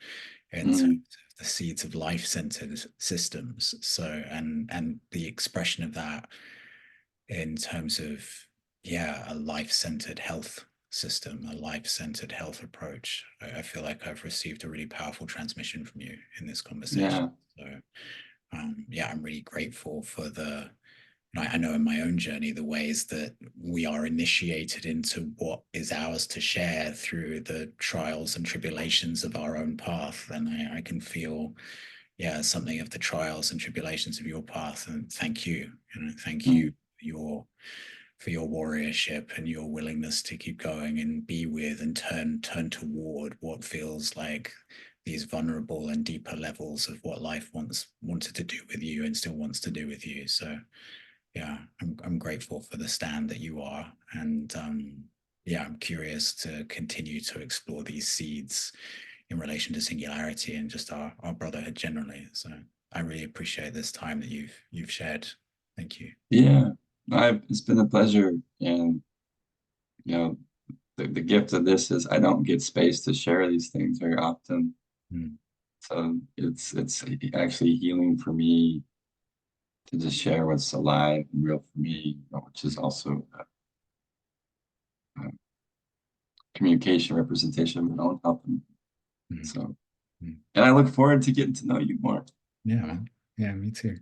in terms Mm, of the seeds of life-centered systems. So, and the expression of that in terms of, yeah, a life-centered health system, a life-centered health approach. I feel like I've received a really powerful transmission from you in this conversation. yeah. So yeah, I'm really grateful for the, I know in my own journey, the ways that we are initiated into what is ours to share through the trials and tribulations of our own path. And I can feel, yeah, something of the trials and tribulations of your path. And thank you, thank you Mm, your for your warriorship and your willingness to keep going and be with and turn toward what feels like these vulnerable and deeper levels of what life wanted to do with you and still wants to do with you. So yeah, I'm grateful for the stand that you are, and yeah, I'm curious to continue to explore these seeds in relation to singularity and just our brotherhood generally. So I really appreciate this time that you've shared. Thank you. yeah. It's been a pleasure. And, you know, the gift of this is I don't get space to share these things very often. Mm. So it's actually healing for me to just share what's alive and real for me, which is also communication, representation of my own health. Mm. So, Mm. and I look forward to getting to know you more. Yeah, man. Yeah, me too.